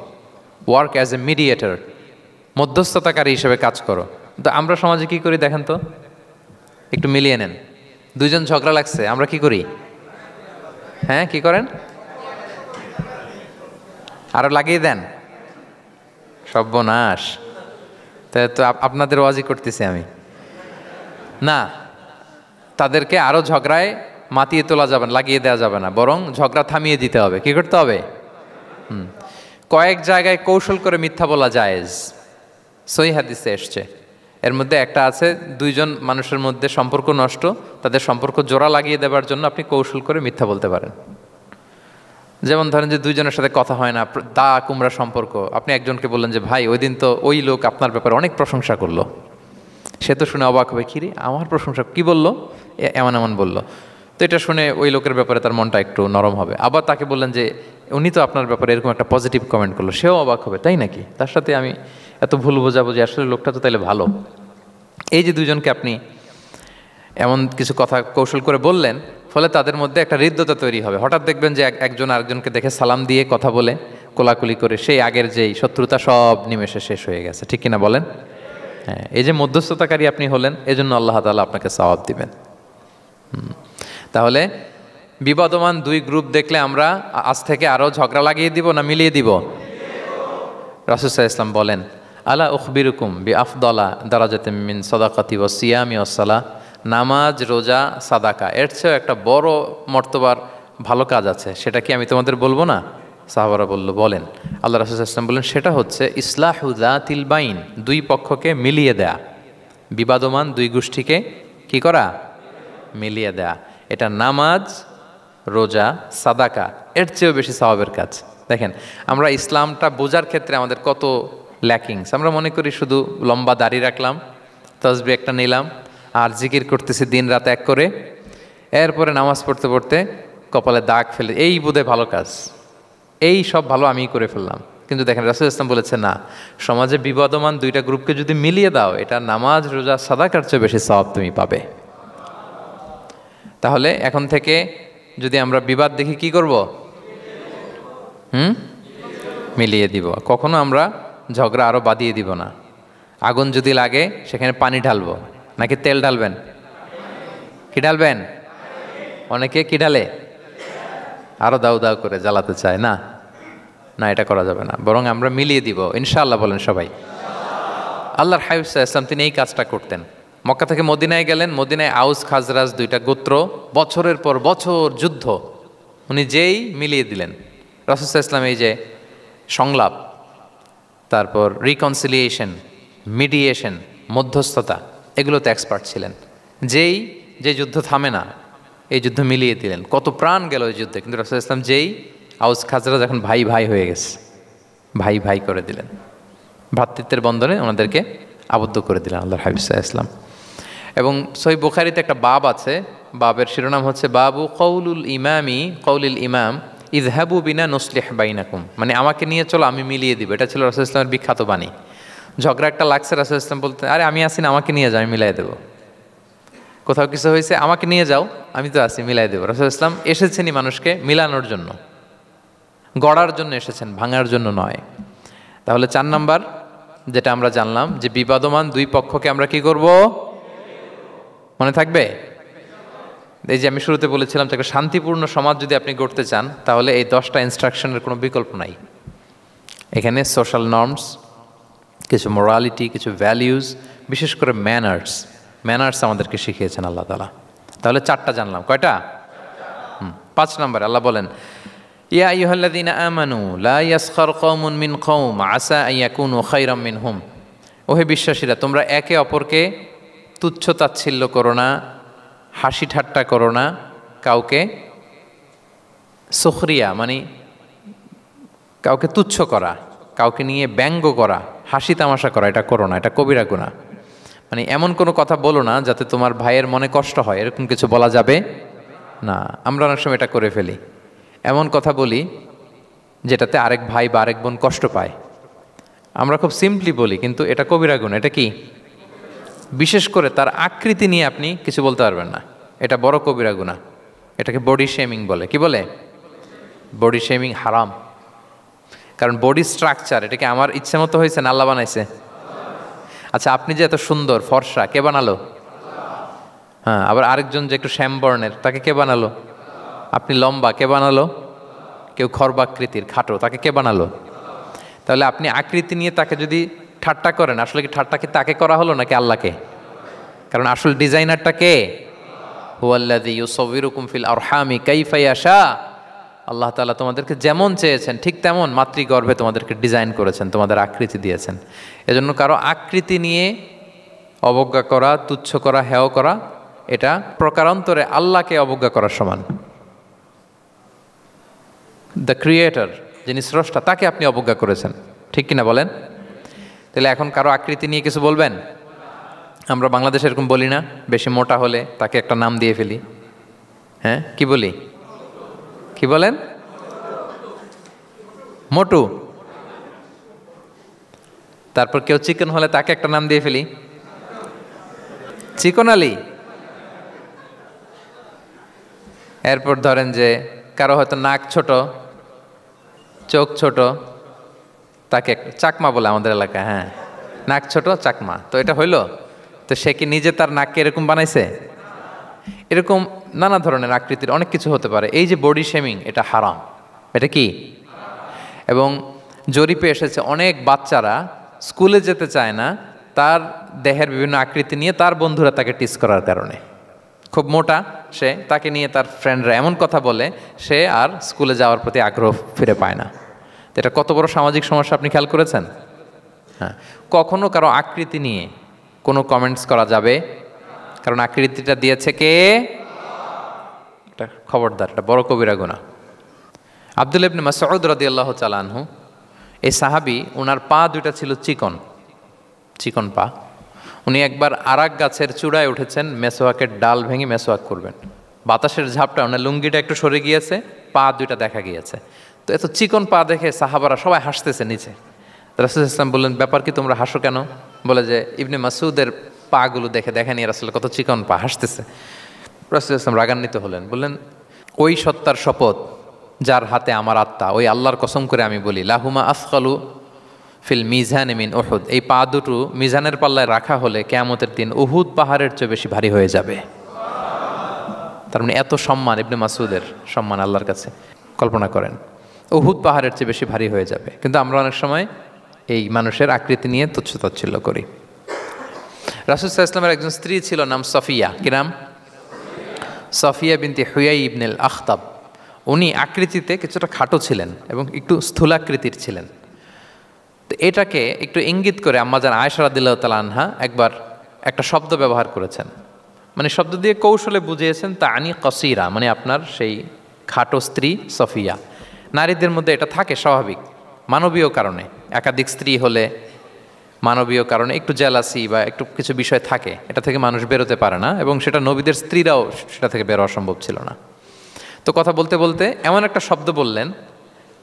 ওয়ার্ক অ্যাজ এ মিডিয়েটর, মধ্যস্থতাকারী হিসেবে কাজ করো। তো আমরা সমাজে কি করি দেখেন তো, একটু মিলিয়ে নেন। 2 জন ঝগড়া লাগছে, আমরা কি করি? কি করেন? আরো লাগিয়ে দেন, সর্বনাশ। তাই তো আপনাদের ওয়াজি করতেছি আমি না, তাদেরকে আরো ঝগড়ায় মাতিয়ে তোলা যাবে না, লাগিয়ে দেওয়া যাবে না, বরং ঝগড়া থামিয়ে দিতে হবে। কি করতে হবে? কয়েক জায়গায় কৌশল করে মিথ্যা বলা জায়েজ, সহিহ হাদিসে এসছে। এর মধ্যে একটা আছে, 2 জন মানুষের মধ্যে সম্পর্ক নষ্ট, তাদের সম্পর্ক জোড়া লাগিয়ে দেওয়ার জন্য আপনি কৌশল করে মিথ্যা বলতে পারেন। যেমন ধরেন যে 2 জনের সাথে কথা হয় না, দা কুমড়া সম্পর্ক, আপনি একজনকে বললেন যে ভাই ওই দিন তো ওই লোক আপনার ব্যাপারে অনেক প্রশংসা করলো। সে তো শুনে অবাক হবে, কিরে আমার প্রশংসা কি বললো, এমন এমন বললো। তো এটা শুনে ওই লোকের ব্যাপারে তার মনটা একটু নরম হবে। আবার তাকে বললেন যে উনি তো আপনার ব্যাপারে এরকম একটা পজিটিভ কমেন্ট করলো, সেও অবাক হবে, তাই নাকি, তার সাথে আমি এত ভুল বোঝাবো যে আসলে লোকটা তো তাইলে ভালো। এই যে 2 জনকে আপনি এমন কিছু কথা কৌশল করে বললেন, ফলে তাদের মধ্যে একটা হৃদ্যতা তৈরি হবে। হঠাৎ দেখবেন যে একজন আরেকজনকে দেখে সালাম দিয়ে কথা বলে কোলাকুলি করে সেই আগের যেই শত্রুতা সব নিমেষে শেষ হয়ে গেছে। ঠিক কিনা বলেন? এই যে মধ্যস্থতাকারী আপনি হলেন, এজন্য আল্লাহ তাআলা আপনাকে সওয়াব দিবেন। তাহলে বিবাদমান 2 গ্রুপ দেখলে আমরা আজ থেকে আরো ঝগড়া লাগিয়ে দিব না মিলিয়ে দিব? রাসূল সাল্লাল্লাহু আলাইহি ওয়াসাল্লাম বলেন, আলা উখবিরুকুম বিআফদালা দারাজাতিম মিন সাদাকাতি ওয়াস সিয়ামি ওয়াস সালাহ। নামাজ, রোজা, সাদাকা, এর চেয়েও একটা বড় মর্তবার ভালো কাজ আছে, সেটা কি আমি তোমাদের বলবো না? সাহাবারা বলেন। আল্লাহ রাসূল সাল্লাল্লাহু আলাইহি ওয়াসাল্লাম বলেন, সেটা হচ্ছে ইসলাহু যাতিল বাইন, 2 পক্ষকে মিলিয়ে দেয়া, বিবাদমান 2 গোষ্ঠীকে কি করা? মিলিয়ে দেয়া। এটা নামাজ, রোজা, সাদাকা, এর চেয়েও বেশি সওয়াবের কাজ। দেখেন আমরা ইসলামটা বোঝার ক্ষেত্রে আমাদের কত ল্যাকিংস। আমরা মনে করি শুধু লম্বা দাড়ি রাখলাম, তাসবিহ একটা নিলাম, আর জিকির করতেছি দিন রাত এক করে, এরপরে নামাজ পড়তে পড়তে কপালে দাগ ফেলে, এই বোধহয় ভালো কাজ, এই সব ভালো আমি করে ফেললাম। কিন্তু দেখেন রাসূল ইসলাম বলেছে না, সমাজে বিবাদমান 2টা গ্রুপকে যদি মিলিয়ে দাও, এটা নামাজ, রোজা, সাদাকার চেয়ে বেশি সওয়াব তুমি পাবে। তাহলে এখন থেকে যদি আমরা বিবাদ দেখি কি করব? মিলিয়ে দিব। কখনো আমরা ঝগড়া আরো বাড়িয়ে দিব না। আগুন যদি লাগে সেখানে পানি ঢালবো নাকি তেল ঢালবেন? কি ঢালবেন? অনেকে কি ঢালে? আরো দাউ দাউ করে জ্বালাতে চায় না, না এটা করা যাবে না, বরং আমরা মিলিয়ে দিব ইনশাআল্লাহ। বলেন সবাই। আল্লাহর হাবিব সাল্লাল্লাহু আলাইহি ওয়াসাল্লাম তিনি এই কাজটা করতেন। মক্কা থেকে মদিনায় গেলেন, মদিনায় আউস খাজরাজ 2টা গোত্র, বছরের পর বছর যুদ্ধ, উনি যেই মিলিয়ে দিলেন। রাসূল সাল্লাল্লাহু আলাইহি ওয়াসাল্লাম এই যে সংলাপ, তারপর রিকনসিলিয়েশন, মিডিয়েশন, মধ্যস্থতা, এগুলোতে এক্সপার্ট ছিলেন। যে যুদ্ধ থামে না, এই যুদ্ধ মিলিয়ে দিলেন। কত প্রাণ গেল এই যুদ্ধে, কিন্তু রাসূল সাল্লাল্লাহু আলাইহি ওয়াসাল্লাম যেই আউস খাজরাজ এখন ভাই ভাই হয়ে গেছে, ভাই ভাই করে দিলেন, ভ্রাতৃত্বের বন্ধনে ওনাদেরকে আবদ্ধ করে দিলেন আল্লাহর হাবিব সাল্লাল্লাহু আলাইহি ওয়াসাল্লাম। এবং সহিহ বুখারীতে একটা বাব আছে, বাবের শিরোনাম হচ্ছে বাবু কওলুল ইমাম ইযহাবু বিনা নুসলিহ বাইনাকুম, মানে আমাকে নিয়ে চলো আমি মিলিয়ে দিব। এটা ছিল রাসূল সাল্লাল্লাহু আলাইহি ওয়াসাল্লামের বিখ্যাত বাণী। ঝগড়া একটা লাগছে, রাসূল সাল্লাল্লাহু আলাইহি ওয়াসাল্লাম বলতেন, আরে আমি আসি না, আমাকে নিয়ে যাও, আমি মিলাই দেবো। কোথাও কিছু হয়েছে, আমাকে নিয়ে যাও, আমি তো আছি, মিলাই দেবো। রাসূল সাল্লাল্লাহু আলাইহি ওয়াসাল্লাম এসেছেনই মানুষকে মিলানোর জন্য, গড়ার জন্য এসেছেন, ভাঙার জন্য নয়। তাহলে 4 নাম্বার যেটা আমরা জানলাম, যে বিবাদমান 2 পক্ষকে আমরা কি করব? মনে থাকবে? এই যে আমি শুরুতে বলেছিলাম যে একটা শান্তিপূর্ণ সমাজ যদি আপনি গড়তে চান, তাহলে এই 10টা ইনস্ট্রাকশনের কোনো বিকল্প নাই। এখানে সোশ্যাল নর্মস, কিছু মোরালিটি, কিছু ভ্যালিউজ, বিশেষ করে ম্যানার্স, ম্যানার্স আমাদেরকে শিখিয়েছেন আল্লাহ তাআলা। তাহলে 4টা জানলাম, কয়টা? 5 নম্বরে আল্লাহ বলেন, ইয়া আইয়ুহাল্লাযীনা আমানু লা ইয়াসখার কওমুন মিন কওম আসা আন ইয়াকুনু খায়রাম মিনহুম। ওহে বিশ্বাসীরা, তোমরা একে অপরকে তুচ্ছ তাচ্ছিল্য করো না, হাসি ঠাট্টা করো না, কাউকে সুখরিয়া মানে কাউকে তুচ্ছ করা, কাউকে নিয়ে ব্যঙ্গ করা, হাসি তামাশা করা, এটা করো না, এটা কবিরা গুনাহ। মানে এমন কোনো কথা বলো না যাতে তোমার ভাইয়ের মনে কষ্ট হয়, এরকম কিছু বলা যাবে না। আমরা অনেক সময় এটা করে ফেলি, এমন কথা বলি যেটাতে আরেক ভাই বা আরেক বোন কষ্ট পায়। আমরা খুব সিম্পলি বলি, কিন্তু এটা কবিরা গুনাহ। এটা কি? বিশেষ করে তার আকৃতি নিয়ে আপনি কিছু বলতে পারবেন না, এটা বড় কবিরা গুনাহ। এটাকে বডি শেমিং বলে। কি বলে? বডি শেমিং হারাম। কারণ বডি স্ট্রাকচার, এটাকে আমার ইচ্ছে মতো হয়েছে না আল্লাহ বানাইছে? আচ্ছা, আপনি যে এত সুন্দর ফর্সা, কে বানালো? হ্যাঁ, আবার আরেকজন যে একটু শ্যামবর্ণের, তাকে কে বানালো? আপনি লম্বা, কে বানালো? কেউ খর্বাকৃতির খাটো, তাকে কে বানালো? তাহলে আপনি আকৃতি নিয়ে তাকে যদি ঠাট্টা করেন, আসলে কি ঠাট্টা কি তাকে করা হলো নাকি আল্লাহকে? কারণ আসল ডিজাইনারটা কে? হুয়াল্লাযী ইউসাউবিরুকুম ফিল আরহামি কাইফা ইয়াশা। আল্লাহ তাআলা তোমাদেরকে যেমন চেয়েছেন ঠিক তেমন মাতৃগর্ভে তোমাদেরকে ডিজাইন করেছেন, তোমাদের আকৃতি দিয়েছেন। এজন্য কারো আকৃতি নিয়ে অবজ্ঞা করা, তুচ্ছ করা, হেয় করা, এটা প্রকারান্তরে আল্লাহকে অবজ্ঞা করার সমান। দ্য ক্রিয়েটর, যিনি স্রষ্টা, তাকে আপনি অবজ্ঞা করেছেন, ঠিক কিনা বলেন? তাহলে এখন কারো আকৃতি নিয়ে কিছু বলবেন? আমরা বাংলাদেশে এরকম বলি না? বেশি মোটা হলে তাকে একটা নাম দিয়ে ফেলি। হ্যাঁ, কি বলি? কি বলেন? মোটু। তারপর কেউ চিকন হলে তাকে একটা নাম দিয়ে ফেলি, চিকন আলী। এরপর ধরেন যে কারো হয়তো নাক ছোট, চোখ ছোট, তাকে চাকমা বলে আমাদের এলাকায়। হ্যাঁ, নাক ছোট চাকমা। তো এটা হইল? তো সে কি নিজে তার নাককে এরকম বানাইছে? এরকম নানা ধরনের আকৃতির অনেক কিছু হতে পারে। এই যে বডি শেমিং, এটা হারাম। এটা কি? এবং জরিপে এসেছে অনেক বাচ্চারা স্কুলে যেতে চায় না তার দেহের বিভিন্ন আকৃতি নিয়ে, তার বন্ধুরা তাকে টিস করার কারণে। খুব মোটা সে, তাকে নিয়ে তার ফ্রেন্ডরা এমন কথা বলে, সে আর স্কুলে যাওয়ার প্রতি আগ্রহ ফিরে পায় না। তো এটা কত বড় সামাজিক সমস্যা আপনি খেয়াল করেছেন? হ্যাঁ, কখনো কারো আকৃতি নিয়ে কোনো কমেন্টস করা যাবে? কারণ আকৃতিটা দিয়েছে কে? এটা খবরদার, এটা বড় কবিরা গুনাহ। আব্দুল্লাহ ইবনে মাসউদ রাদিয়াল্লাহু তাআলা আনহু, এই সাহাবী, ওনার পা দুইটা ছিল চিকন, চিকন পা। উনি একবার আরাক গাছের চূড়ায় উঠেছেন, মেসোয়াকের ডাল ভেঙে মেসোয়াক করবেন। বাতাসের ঝাপটা, ওনার লুঙ্গিটা একটু সরে গিয়েছে, পা দুইটা দেখা গিয়েছে। তো এত চিকন পা দেখে সাহাবারা সবাই হাসতেছে নিচে। রাসূল ইসলাম বললেন, ব্যাপার কি, তোমরা হাসো কেন? বলে যে ইবনে মাসউদের পাগুলো দেখে দেখেন রাসূল কত চিকন পা, হাসতেছে। রাসূল ইসলাম রাগান্বিত হলেন, বললেন, ওই সত্তার শপথ যার হাতে আমার আত্মা, ওই আল্লাহর কসম করে আমি বলি, লাহুমা আসকালু ফিল মিজান মিন উহুদ। এই পা দুটো মিজানের পাল্লায় রাখা হলে কিয়ামতের দিন উহুদ পাহাড়ের চেয়ে বেশি ভারী হয়ে যাবে। তার মানে এত সম্মান ইবনে মাসউদের, সম্মান আল্লাহর কাছে। কল্পনা করেন, উহুদ পাহাড়ের চেয়ে বেশি ভারী হয়ে যাবে। কিন্তু আমরা অনেক সময় এই মানুষের আকৃতি নিয়ে তুচ্ছ তাচ্ছিল্য করি। রাসূল সাল্লাল্লাহু আলাইহি ওয়াসাল্লামের একজন স্ত্রী ছিল, নাম সফিয়া। কি নাম? সফিয়া বিনতে হুয়াই ইবনুল আখতাব। উনি আকৃতিতে কিছুটা খাটো ছিলেন এবং একটু স্থূলাকৃতির ছিলেন। তো এটাকে একটু ইঙ্গিত করে আম্মাজান আয়েশা রাদিয়াল্লাহু তাআলা আনহা একবার একটা শব্দ ব্যবহার করেছেন, মানে শব্দ দিয়ে কৌশলে বুঝিয়েছেন, তানি কসিরা, মানে আপনার সেই খাটো স্ত্রী সফিয়া। নারীদের মধ্যে এটা থাকে স্বাভাবিক, মানবীয় কারণে। একাধিক স্ত্রী হলে মানবীয় কারণে একটু জেলাসি বা একটু কিছু বিষয় থাকে, এটা থেকে মানুষ বেরোতে পারে না, এবং সেটা নবীদের স্ত্রীরাও সেটা থেকে বেরোয়া সম্ভব ছিল না। তো কথা বলতে বলতে এমন একটা শব্দ বললেন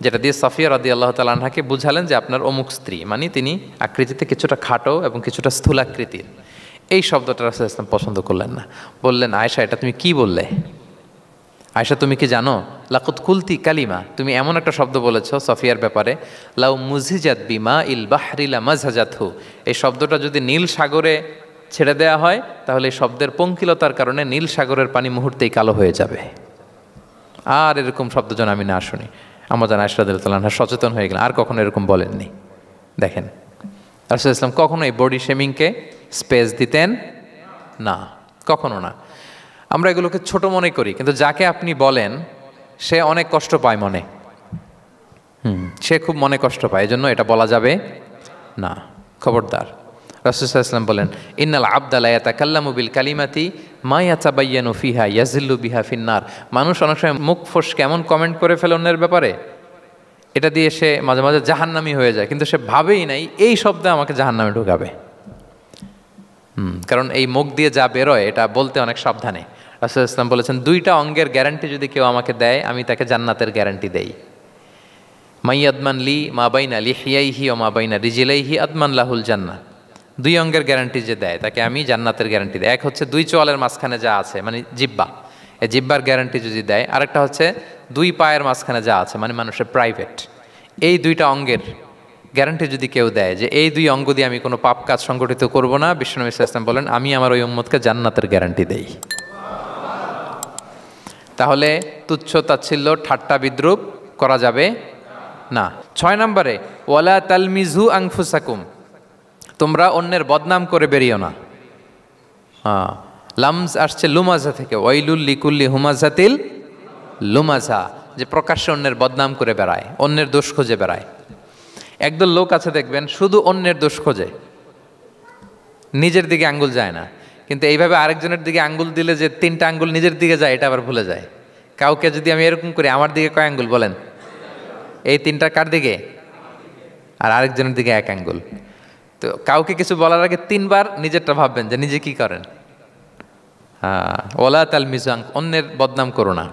যেটা দিয়ে সফিয়া রাদিয়াল্লাহু তাআলা আনহাকে বুঝালেন যে আপনার অমুক স্ত্রী, মানে তিনি আকৃতিতে কিছুটা খাটো এবং কিছুটা স্থূলাকৃতির। এই শব্দটা রাসূল ইসলাম পছন্দ করলেন না। বললেন, আয়েশা, এটা তুমি কি বললে? আয়েশা, তুমি কি জানো? লাকুত কুলতি কালিমা, তুমি এমন একটা শব্দ বলেছ সফিয়ার ব্যাপারে, লাউ মুজিজাত বিমা ইল বাহরি লা মাজহাজাতহু। এই শব্দটা যদি নীল সাগরে ছেড়ে দেওয়া হয় তাহলে এই শব্দের পঙ্কিলতার কারণে নীল সাগরের পানি মুহূর্তেই কালো হয়ে যাবে। আর এরকম শব্দ যেন আমি না শুনি। আম্মাজান আয়েশা রাদিয়াল্লাহু তাআলা সচেতন হয়ে গেলেন, আর কখনো এরকম বলেননি। দেখেন, রাসূল ইসলাম কখনো এই বডি শেমিংকে স্পেস দিতেন না, কখনো না। আমরা এগুলোকে ছোট মনে করি, কিন্তু যাকে আপনি বলেন সে অনেক কষ্ট পায় মনে, সে খুব মনে কষ্ট পায়, এজন্য এটা বলা যাবে না, খবরদার। রাসূল সাল্লাল্লাহু আলাইহি ওয়াসাল্লাম বলেন, ইন্নাল আবদা লা ইয়াতাকাল্লামু বিল কালিমাতি মা ইয়াতাবায়্যানু ফিহা ইয়াজিল্লু বিহা ফিন্নার। মানুষ অনেক সময় মুখ ফসকে এমন কমেন্ট করে ফেলে অন্যের ব্যাপারে, এটা দিয়ে সে মাঝে মাঝে জাহান্নামী হয়ে যায়, কিন্তু সে ভাবেই নাই এই শব্দ আমাকে জাহান্নামে ঢুকাবে। কারণ এই মুখ দিয়ে যা বেরোয় এটা বলতে অনেক সাবধানে। রাসূল সাল্লাল্লাহু আলাইহি ওয়াসাল্লাম বলেছেন, দুইটা অঙ্গের গ্যারান্টি যদি কেউ আমাকে দেয়, আমি তাকে জান্নাতের গ্যারান্টি দেই। মাই আদমান লি মা বাইনা লিহিয়াইহি ওয়া মা বাইনা রিজিলাইহি আদমান লাহুল জান্নাহ। দুই অঙ্গের গ্যারান্টি যে দেয় তাকে আমি জান্নাতের গ্যারান্টি দেয়। এক হচ্ছে দুই চোয়ালের মাঝখানে যা আছে, মানে জিব্বা, এই জিব্বার গ্যারান্টি যদি দেয়। আরেকটা হচ্ছে দুই পায়ের মাঝখানে যা আছে, মানে মানুষের প্রাইভেট। এই দুইটা অঙ্গের গ্যারান্টি যদি কেউ দেয় যে এই দুই অঙ্গ দিয়ে আমি কোনো পাপ কাজ সংগঠিত করব না, বিশ্বনবী সাল্লাল্লাহু আলাইহি ওয়াসাল্লাম বলেন, আমি আমার ওই উম্মতকে জান্নাতের গ্যারান্টি দেই। তাহলে তুচ্ছ তাচ্ছিল্য ঠাট্টা বিদ্রুপ করা যাবে না। 6 নম্বরে, ওয়ালা তালমিজু আনফুসাকুম, তোমরা অন্যের বদনাম করে বেরিও না। লামজ আসছে লুমাজা থেকে, ওয়াইলুল লিকুল্লি হুমাজাতিল লুমাজা, যে প্রকাশ্যে অন্যের বদনাম করে বেড়ায়, অন্যের দোষ খুঁজে বেড়ায়। একদল লোক আছে দেখবেন শুধু অন্যের দোষ খোঁজে, নিজের দিকে আঙ্গুল যায় না। কিন্তু এইভাবে আরেকজনের দিকে আঙ্গুল দিলে যে 3টা আঙ্গুল নিজের দিকে যায়, এটা আবার ভুলে যায়। কাউকে যদি আমি এরকম করি, আমার দিকে কয় আঙ্গুল বলেন? এই 3টা কার দিকে? আর আরেকজনের দিকে 1 আঙ্গুল। তো কাউকে কিছু বলার আগে 3বার নিজেরটা ভাববেন যে নিজে কি করেন। ওলা তালমিজু, অন্যের বদনাম করো না,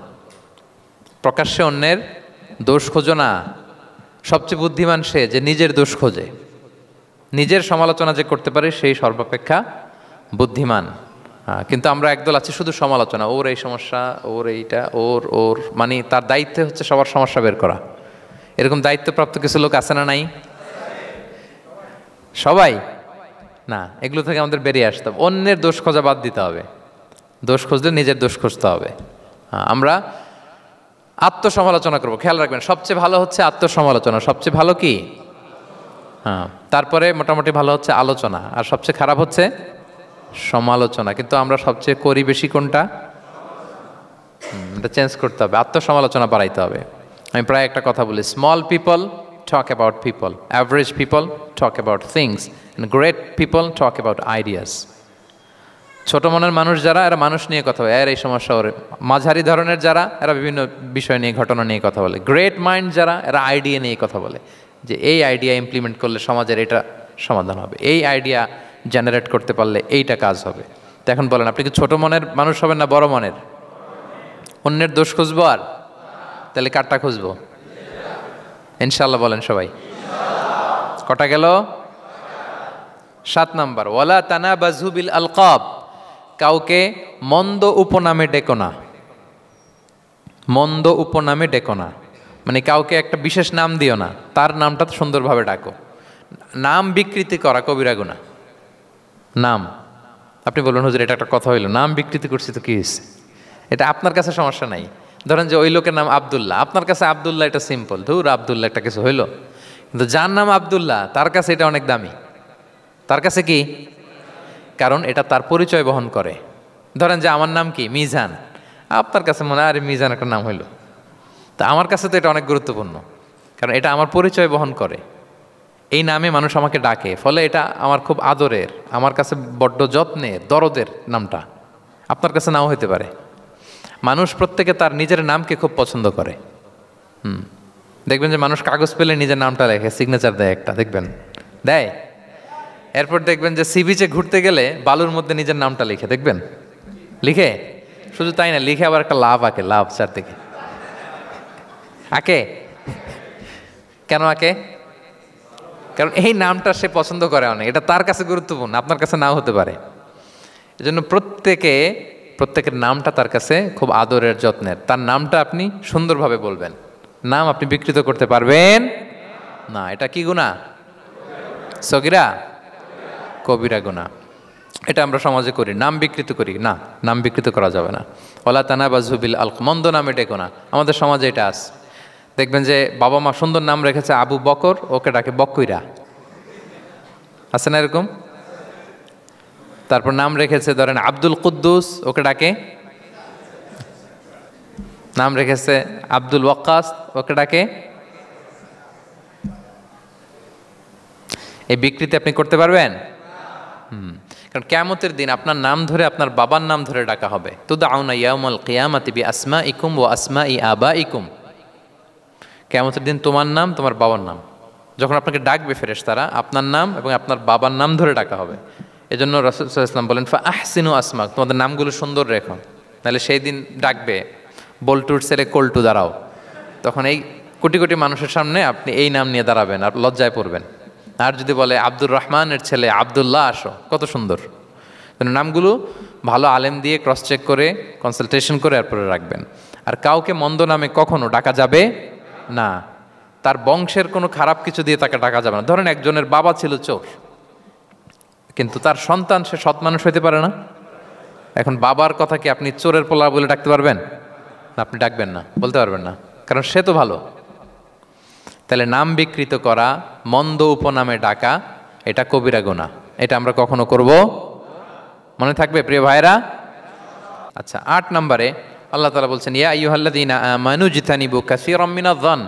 প্রকাশ্যে অন্যের দোষ খোঁজো না। সবচেয়ে বুদ্ধিমান সে যে নিজের দোষ খোঁজে, নিজের সমালোচনা যে করতে পারে সেই সর্বাপেক্ষা বুদ্ধিমান। কিন্তু আমরা একদল আছি শুধু সমালোচনা, ওর এই সমস্যা, ওর এইটা, ওর মানে তার দায়িত্ব হচ্ছে সবার সমস্যা বের করা। এরকম দায়িত্বপ্রাপ্ত কিছু লোক আছে না নাই? সবাই না, এগুলো থেকে আমাদের বেরিয়ে আসতে হবে। অন্যের দোষ খোঁজা বাদ দিতে হবে, দোষ খুঁজলে নিজের দোষ খুঁজতে হবে। আমরা আত্মসমালোচনা করবো। খেয়াল রাখবেন, সবচেয়ে ভালো হচ্ছে আত্মসমালোচনা। সবচেয়ে ভালো কি? তারপরে মোটামুটি ভালো হচ্ছে আলোচনা, আর সবচেয়ে খারাপ হচ্ছে সমালোচনা। কিন্তু আমরা সবচেয়ে করি বেশি কোনটা? এটা চেঞ্জ করতে হবে, আত্মসমালোচনা বাড়াইতে হবে। আমি প্রায় একটা কথা বলি, small people talk about people, average people talk about things, and great people talk about ideas. ছোট মনের মানুষ যারা, এরা মানুষ নিয়ে কথা বলে, এর এই সমস্যা ওরে। মাঝারি ধরনের যারা, এরা বিভিন্ন বিষয় নিয়ে, ঘটনা নিয়ে কথা বলে। গ্রেট মাইন্ড যারা, এরা আইডিয়া নিয়ে কথা বলে, যে এই আইডিয়া ইমপ্লিমেন্ট করলে সমাজের এটা সমাধান হবে, এই আইডিয়া জেনারেট করতে পারলে এইটা কাজ হবে। তো এখন বলেন, আপনি কি ছোট মনের মানুষ হবেন না বড় মনের? অন্যের দোষ খুঁজবো, আর তাহলে কারটা খুঁজবো? ইনশাল্লাহ বলেন সবাই। কটা গেল? 7 নম্বর, ওয়ালা তানাবাজু বিল আলকাব, কাউকে মন্দ উপনামে ডেকো না। মন্দ উপনামে ডেকো না, মানে কাউকে একটা বিশেষ নাম দিও না, তার নামটা সুন্দরভাবে ডাকো। নাম বিকৃতি করা কবিরা গুনাহ। নাম, আপনি বলুন হুজুর এটা একটা কথা হইলো, নাম বিকৃতি করছি তো কি হয়েছে? এটা আপনার কাছে সমস্যা নাই। ধরেন যে ওই লোকের নাম আব্দুল্লাহ, আপনার কাছে আব্দুল্লাহ এটা সিম্পল, ধুর আব্দুল্লাহ একটা কিছু হইলো। কিন্তু যার নাম আব্দুল্লাহ তার কাছে এটা অনেক দামি। তার কাছে কি? কারণ এটা তার পরিচয় বহন করে। ধরেন যে আমার নাম কি মিজান, আপনার কাছে মনে হয় আরে মিজান একটা নাম হইলো, তা আমার কাছে তো এটা অনেক গুরুত্বপূর্ণ, কারণ এটা আমার পরিচয় বহন করে। এই নামে মানুষ আমাকে ডাকে, ফলে এটা আমার খুব আদরের, আমার কাছে বড্ড যত্নের, দরদের নামটা। আপনার কাছে নাও হতে পারে। মানুষ প্রত্যেকে তার নিজের নামকে খুব পছন্দ করে। দেখবেন যে মানুষ কাগজ পেলে নিজের নামটা লেখে, সিগনেচার দেয় একটা, দেখবেন দেয়। এরপর দেখবেন যে সি বিচে ঘুরতে গেলে বালুর মধ্যে নিজের নামটা লিখে, দেখবেন লিখে। শুধু তাই না, লিখে আবার একটা লাভ আঁকে, লাভ চারদিকে আঁকে। কেন আঁকে? কারণ এই নামটা সে পছন্দ করে অনেক, এটা তার কাছে গুরুত্বপূর্ণ, আপনার কাছে নাও হতে পারে। এজন্য প্রত্যেকের নামটা তার কাছে খুব আদরের, যত্নের। তার নামটা আপনি সুন্দরভাবে বলবেন। নাম আপনি বিকৃত করতে পারবেন না। এটা কি গুনাহ? সগীরা কবিরা গুনাহ। এটা আমরা সমাজে করি, নাম বিকৃত করি না, নাম বিকৃত করা যাবে না। ওয়ালা তানাবাজু বিল আলক, মন্দ নামে ডেকো না। আমাদের সমাজে এটা আছে, দেখবেন যে বাবা মা সুন্দর নাম রেখেছে আবু বকর, ওকে ডাকে বকইরা, আছে না এরকম? তারপর নাম রেখেছে ধরেন আব্দুল কুদ্দুস, ওকে ডাকে। নাম রেখেছে আব্দুল ওয়াক্কাস, ওকে ডাকে। এই বিকৃতি আপনি করতে পারবেন? কারণ কিয়ামতের দিন আপনার নাম ধরে, আপনার বাবার নাম ধরে ডাকা হবে। তুদআউনা ইয়াউমাল কিয়ামাতি বিআসমাইকুম ওয়া আসমাই আবাইকুম। কিয়ামতের দিন তোমার নাম, তোমার বাবার নাম, যখন আপনাকে ডাকবে ফেরেশতারা, আপনার নাম এবং আপনার বাবার নাম ধরে ডাকা হবে। এজন্য রাসূল সাল্লাল্লাহু আলাইহি ওয়াসাল্লাম বলেন ফাআহসিনু আসমাক, তোমাদের নামগুলো সুন্দর রেখো, নাহলে সেই দিন ডাকবে বল্টুর ছেলে কল্টু দাঁড়াও, তখন এই কোটি কোটি মানুষের সামনে আপনি এই নাম নিয়ে দাঁড়াবেন আর লজ্জায় পড়বেন। আর যদি বলে আব্দুর রহমানের ছেলে আব্দুল্লাহ আসো, কত সুন্দর। নামগুলো ভালো আলেম দিয়ে ক্রস চেক করে, কনসালটেশন করে এরপরে রাখবেন। আর কাউকে মন্দ নামে কখনো ডাকা যাবে না। তার বংশের কোনো খারাপ কিছু দিয়ে তাকে ডাকা যাবে না। ধরেন একজনের বাবা ছিল চোর, কিন্তু তার সন্তান সে সৎ মানুষ হইতে পারে না। এখন বাবার কথা কি আপনি চোরের পোলা বলে ডাকতে পারবেন? আপনি ডাকবেন না, বলতে পারবেন না, কারণ সে তো ভালো। তাহলে নাম বিকৃত করা, মন্দ উপনামে ডাকা, এটা কবিরা গুনাহ। এটা আমরা কখনো করব? মনে থাকবে প্রিয় ভাইরা? আচ্ছা, 8 নম্বরে আল্লাহ তাআলা বলছেন ইয়া আইয়ুহাল্লাযীনা আমানু জিতানিবু কাসীরাম মিনায-যন।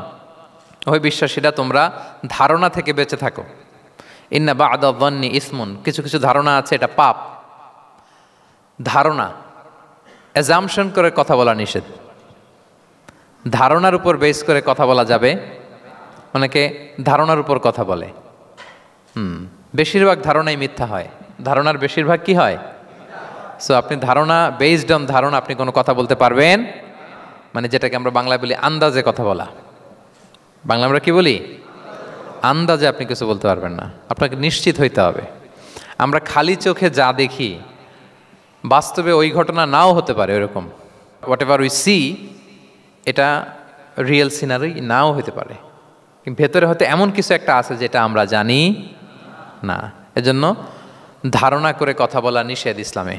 ওই বিশ্বাসীরা তোমরা ধারণা থেকে বেঁচে থাকো। ইন্না বা'দা-যন্নি ইসমুন, কিছু কিছু ধারণা আছে এটা পাপ। ধারণা, অ্যাজাম্পশন করে কথা বলা নিষেধ। ধারণার উপর বেস করে কথা বলা যাবে। অনেকে ধারণার উপর কথা বলে। বেশিরভাগ ধারণাই মিথ্যা হয়। ধারণার বেশিরভাগ কি হয়? সো আপনি ধারণা, বেসড অন ধারণা আপনি কোনো কথা বলতে পারবেন, মানে যেটাকে আমরা বাংলায় বলি আন্দাজে কথা বলা। বাংলা আমরা কি বলি? আন্দাজে আপনি কিছু বলতে পারবেন না, আপনাকে নিশ্চিত হইতে হবে। আমরা খালি চোখে যা দেখি, বাস্তবে ওই ঘটনা নাও হতে পারে ওইরকম। হোয়াট এভার উই সি, এটা রিয়েল সিনারি নাও হতে পারে, কিন্তু ভেতরে হয়তো এমন কিছু একটা আছে যেটা আমরা জানি না। এজন্য ধারণা করে কথা বলা নিষেধ ইসলামে।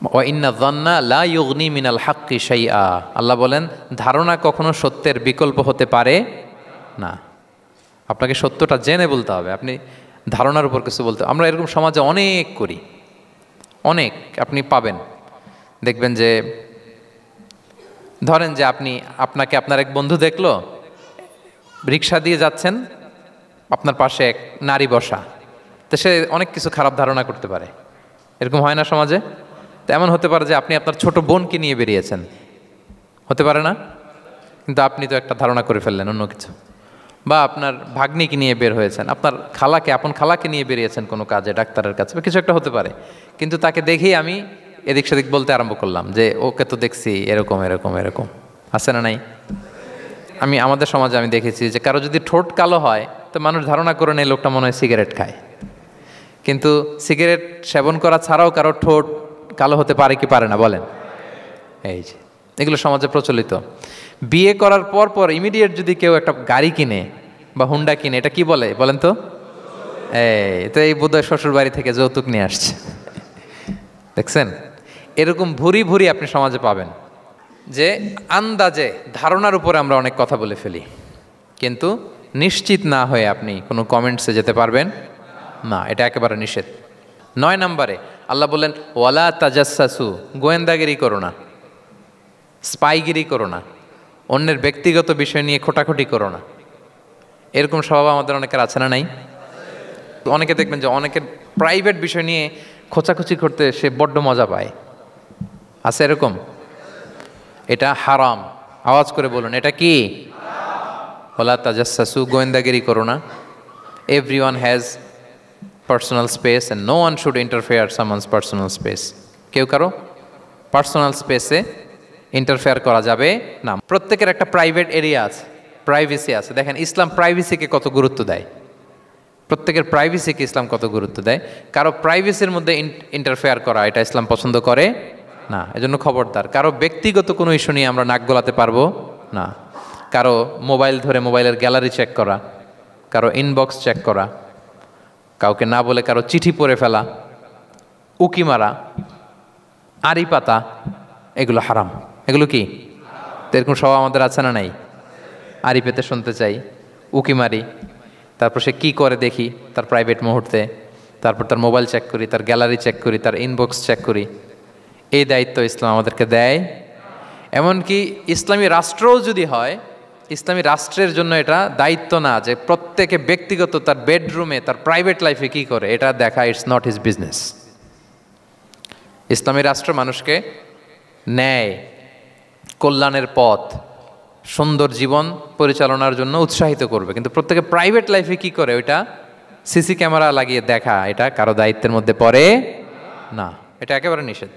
ওয়া ইন্না যন্না লা ইউগনি মিনাল হাক্কি শাইআ, আল্লাহ বলেন ধারণা কখনো সত্যের বিকল্প হতে পারে না। আপনাকে সত্যটা জেনে বলতে হবে। আপনি ধারণার উপর কিছু বলতে, আমরা এরকম সমাজে অনেক করি, অনেক। আপনি পাবেন, দেখবেন যে ধরেন যে আপনাকে আপনার এক বন্ধু দেখলো, রিক্সা দিয়ে যাচ্ছেন, আপনার পাশে এক নারী বসা, তো সে অনেক কিছু খারাপ ধারণা করতে পারে। এরকম হয় না সমাজে? তো এমন হতে পারে যে আপনি আপনার ছোট বোনকে নিয়ে বেরিয়েছেন, হতে পারে না? কিন্তু আপনি তো একটা ধারণা করে ফেললেন অন্য কিছু। বা আপনার ভাগ্নিকে নিয়ে বের হয়েছেন, আপনার খালাকে, আপন খালাকে নিয়ে বেরিয়েছেন কোনো কাজে, ডাক্তারের কাছে বা কিছু একটা হতে পারে। কিন্তু তাকে দেখেই আমি এদিক সেদিক বলতে আরম্ভ করলাম যে ওকে তো দেখছি এরকম এরকম এরকম। আছে না নাই? আমাদের সমাজে আমি দেখেছি যে কারো যদি ঠোঁট কালো হয় তো মানুষ ধারণা করে নেয় লোকটা মনে হয় সিগারেট খায়। কিন্তু সিগারেট সেবন করা ছাড়াও কারো ঠোঁট কালো হতে পারে কি পারে না বলেন? এই যে এগুলো সমাজে প্রচলিত। বিয়ে করার পর পর ইমিডিয়েট যদি কেউ একটা গাড়ি কিনে বা হুন্ডা কিনে, এটা কি বলে বলেন তো? এই বোধহয় শ্বশুর বাড়ি থেকে যৌতুক নিয়ে আসছে। দেখছেন, এরকম ভুরি ভুরি আপনি সমাজে পাবেন যে আন্দাজে, ধারণার উপরে আমরা অনেক কথা বলে ফেলি, কিন্তু নিশ্চিত না হয়ে আপনি কোনো কমেন্টসে যেতে পারবেন না। এটা একেবারে নিষেধ। 9 নম্বরে আল্লাহ বললেন ওয়ালা তাজাসসু, গোয়েন্দাগিরি করো না, স্পাইগিরি করো না, অন্যের ব্যক্তিগত বিষয় নিয়ে খোটাখুটি করো না। এরকম স্বভাব আমাদের অনেকের আছে না নাই? অনেকে দেখবেন যে অনেকের প্রাইভেট বিষয় নিয়ে খোঁচাখুচি করতে সে বড্ড মজা পায়। আছে এরকম? এটা হারাম। আওয়াজ করে বলুন, এটা কি? ওয়ালা তাজাসসু, গোয়েন্দাগিরি করো না। Everyone has personal space and no one should interfere someone's personal space. কেউ কারো পার্সোনাল স্পেসে ইন্টারফেয়ার করা যাবে না। প্রত্যেকের একটা প্রাইভেট এরিয়া আছে, প্রাইভেসি আছে। দেখেন ইসলাম প্রাইভেসিকে কত গুরুত্ব দেয়। প্রত্যেকের প্রাইভেসিকে ইসলাম কত গুরুত্ব দেয়। কারো প্রাইভেসির মধ্যে ইন্টারফেয়ার করা এটা ইসলাম পছন্দ করে না। এজন্য খবরদার, কারো ব্যক্তিগত কোনো ইস্যু নিয়ে আমরা নাক গলাতে পারবো না। কারো মোবাইল ধরে মোবাইলের গ্যালারি চেক করা, কারো ইনবক্স চেক করা, কাউকে না বলে কারো চিঠি পড়ে ফেলা, উকি মারা, আড়ি পাতা, এগুলো হারাম। এগুলো কি? তো এরকম সব আমাদের আছে না নাই? আড়ি পেতে শুনতে চাই, উকি মারি, তারপর সে কি করে দেখি তার প্রাইভেট মুহূর্তে, তারপর তার মোবাইল চেক করি, তার গ্যালারি চেক করি, তার ইনবক্স চেক করি। এই দায়িত্ব ইসলাম আমাদেরকে দেয়। এমনকি ইসলামী রাষ্ট্রও যদি হয়, ইসলামী রাষ্ট্রের জন্য এটা দায়িত্ব না যে প্রত্যেকে ব্যক্তিগত তার বেডরুমে তার প্রাইভেট লাইফে কী করে এটা দেখা, ইটস নট হিজ বিজনেস। ইসলামী রাষ্ট্র মানুষকে ন্যায়, কল্যাণের পথ, সুন্দর জীবন পরিচালনার জন্য উৎসাহিত করবে, কিন্তু প্রত্যেকে প্রাইভেট লাইফে কি করে ওইটা সিসি ক্যামেরা লাগিয়ে দেখা, এটা কারো দায়িত্বের মধ্যে পড়ে না। এটা একেবারে নিষেধ।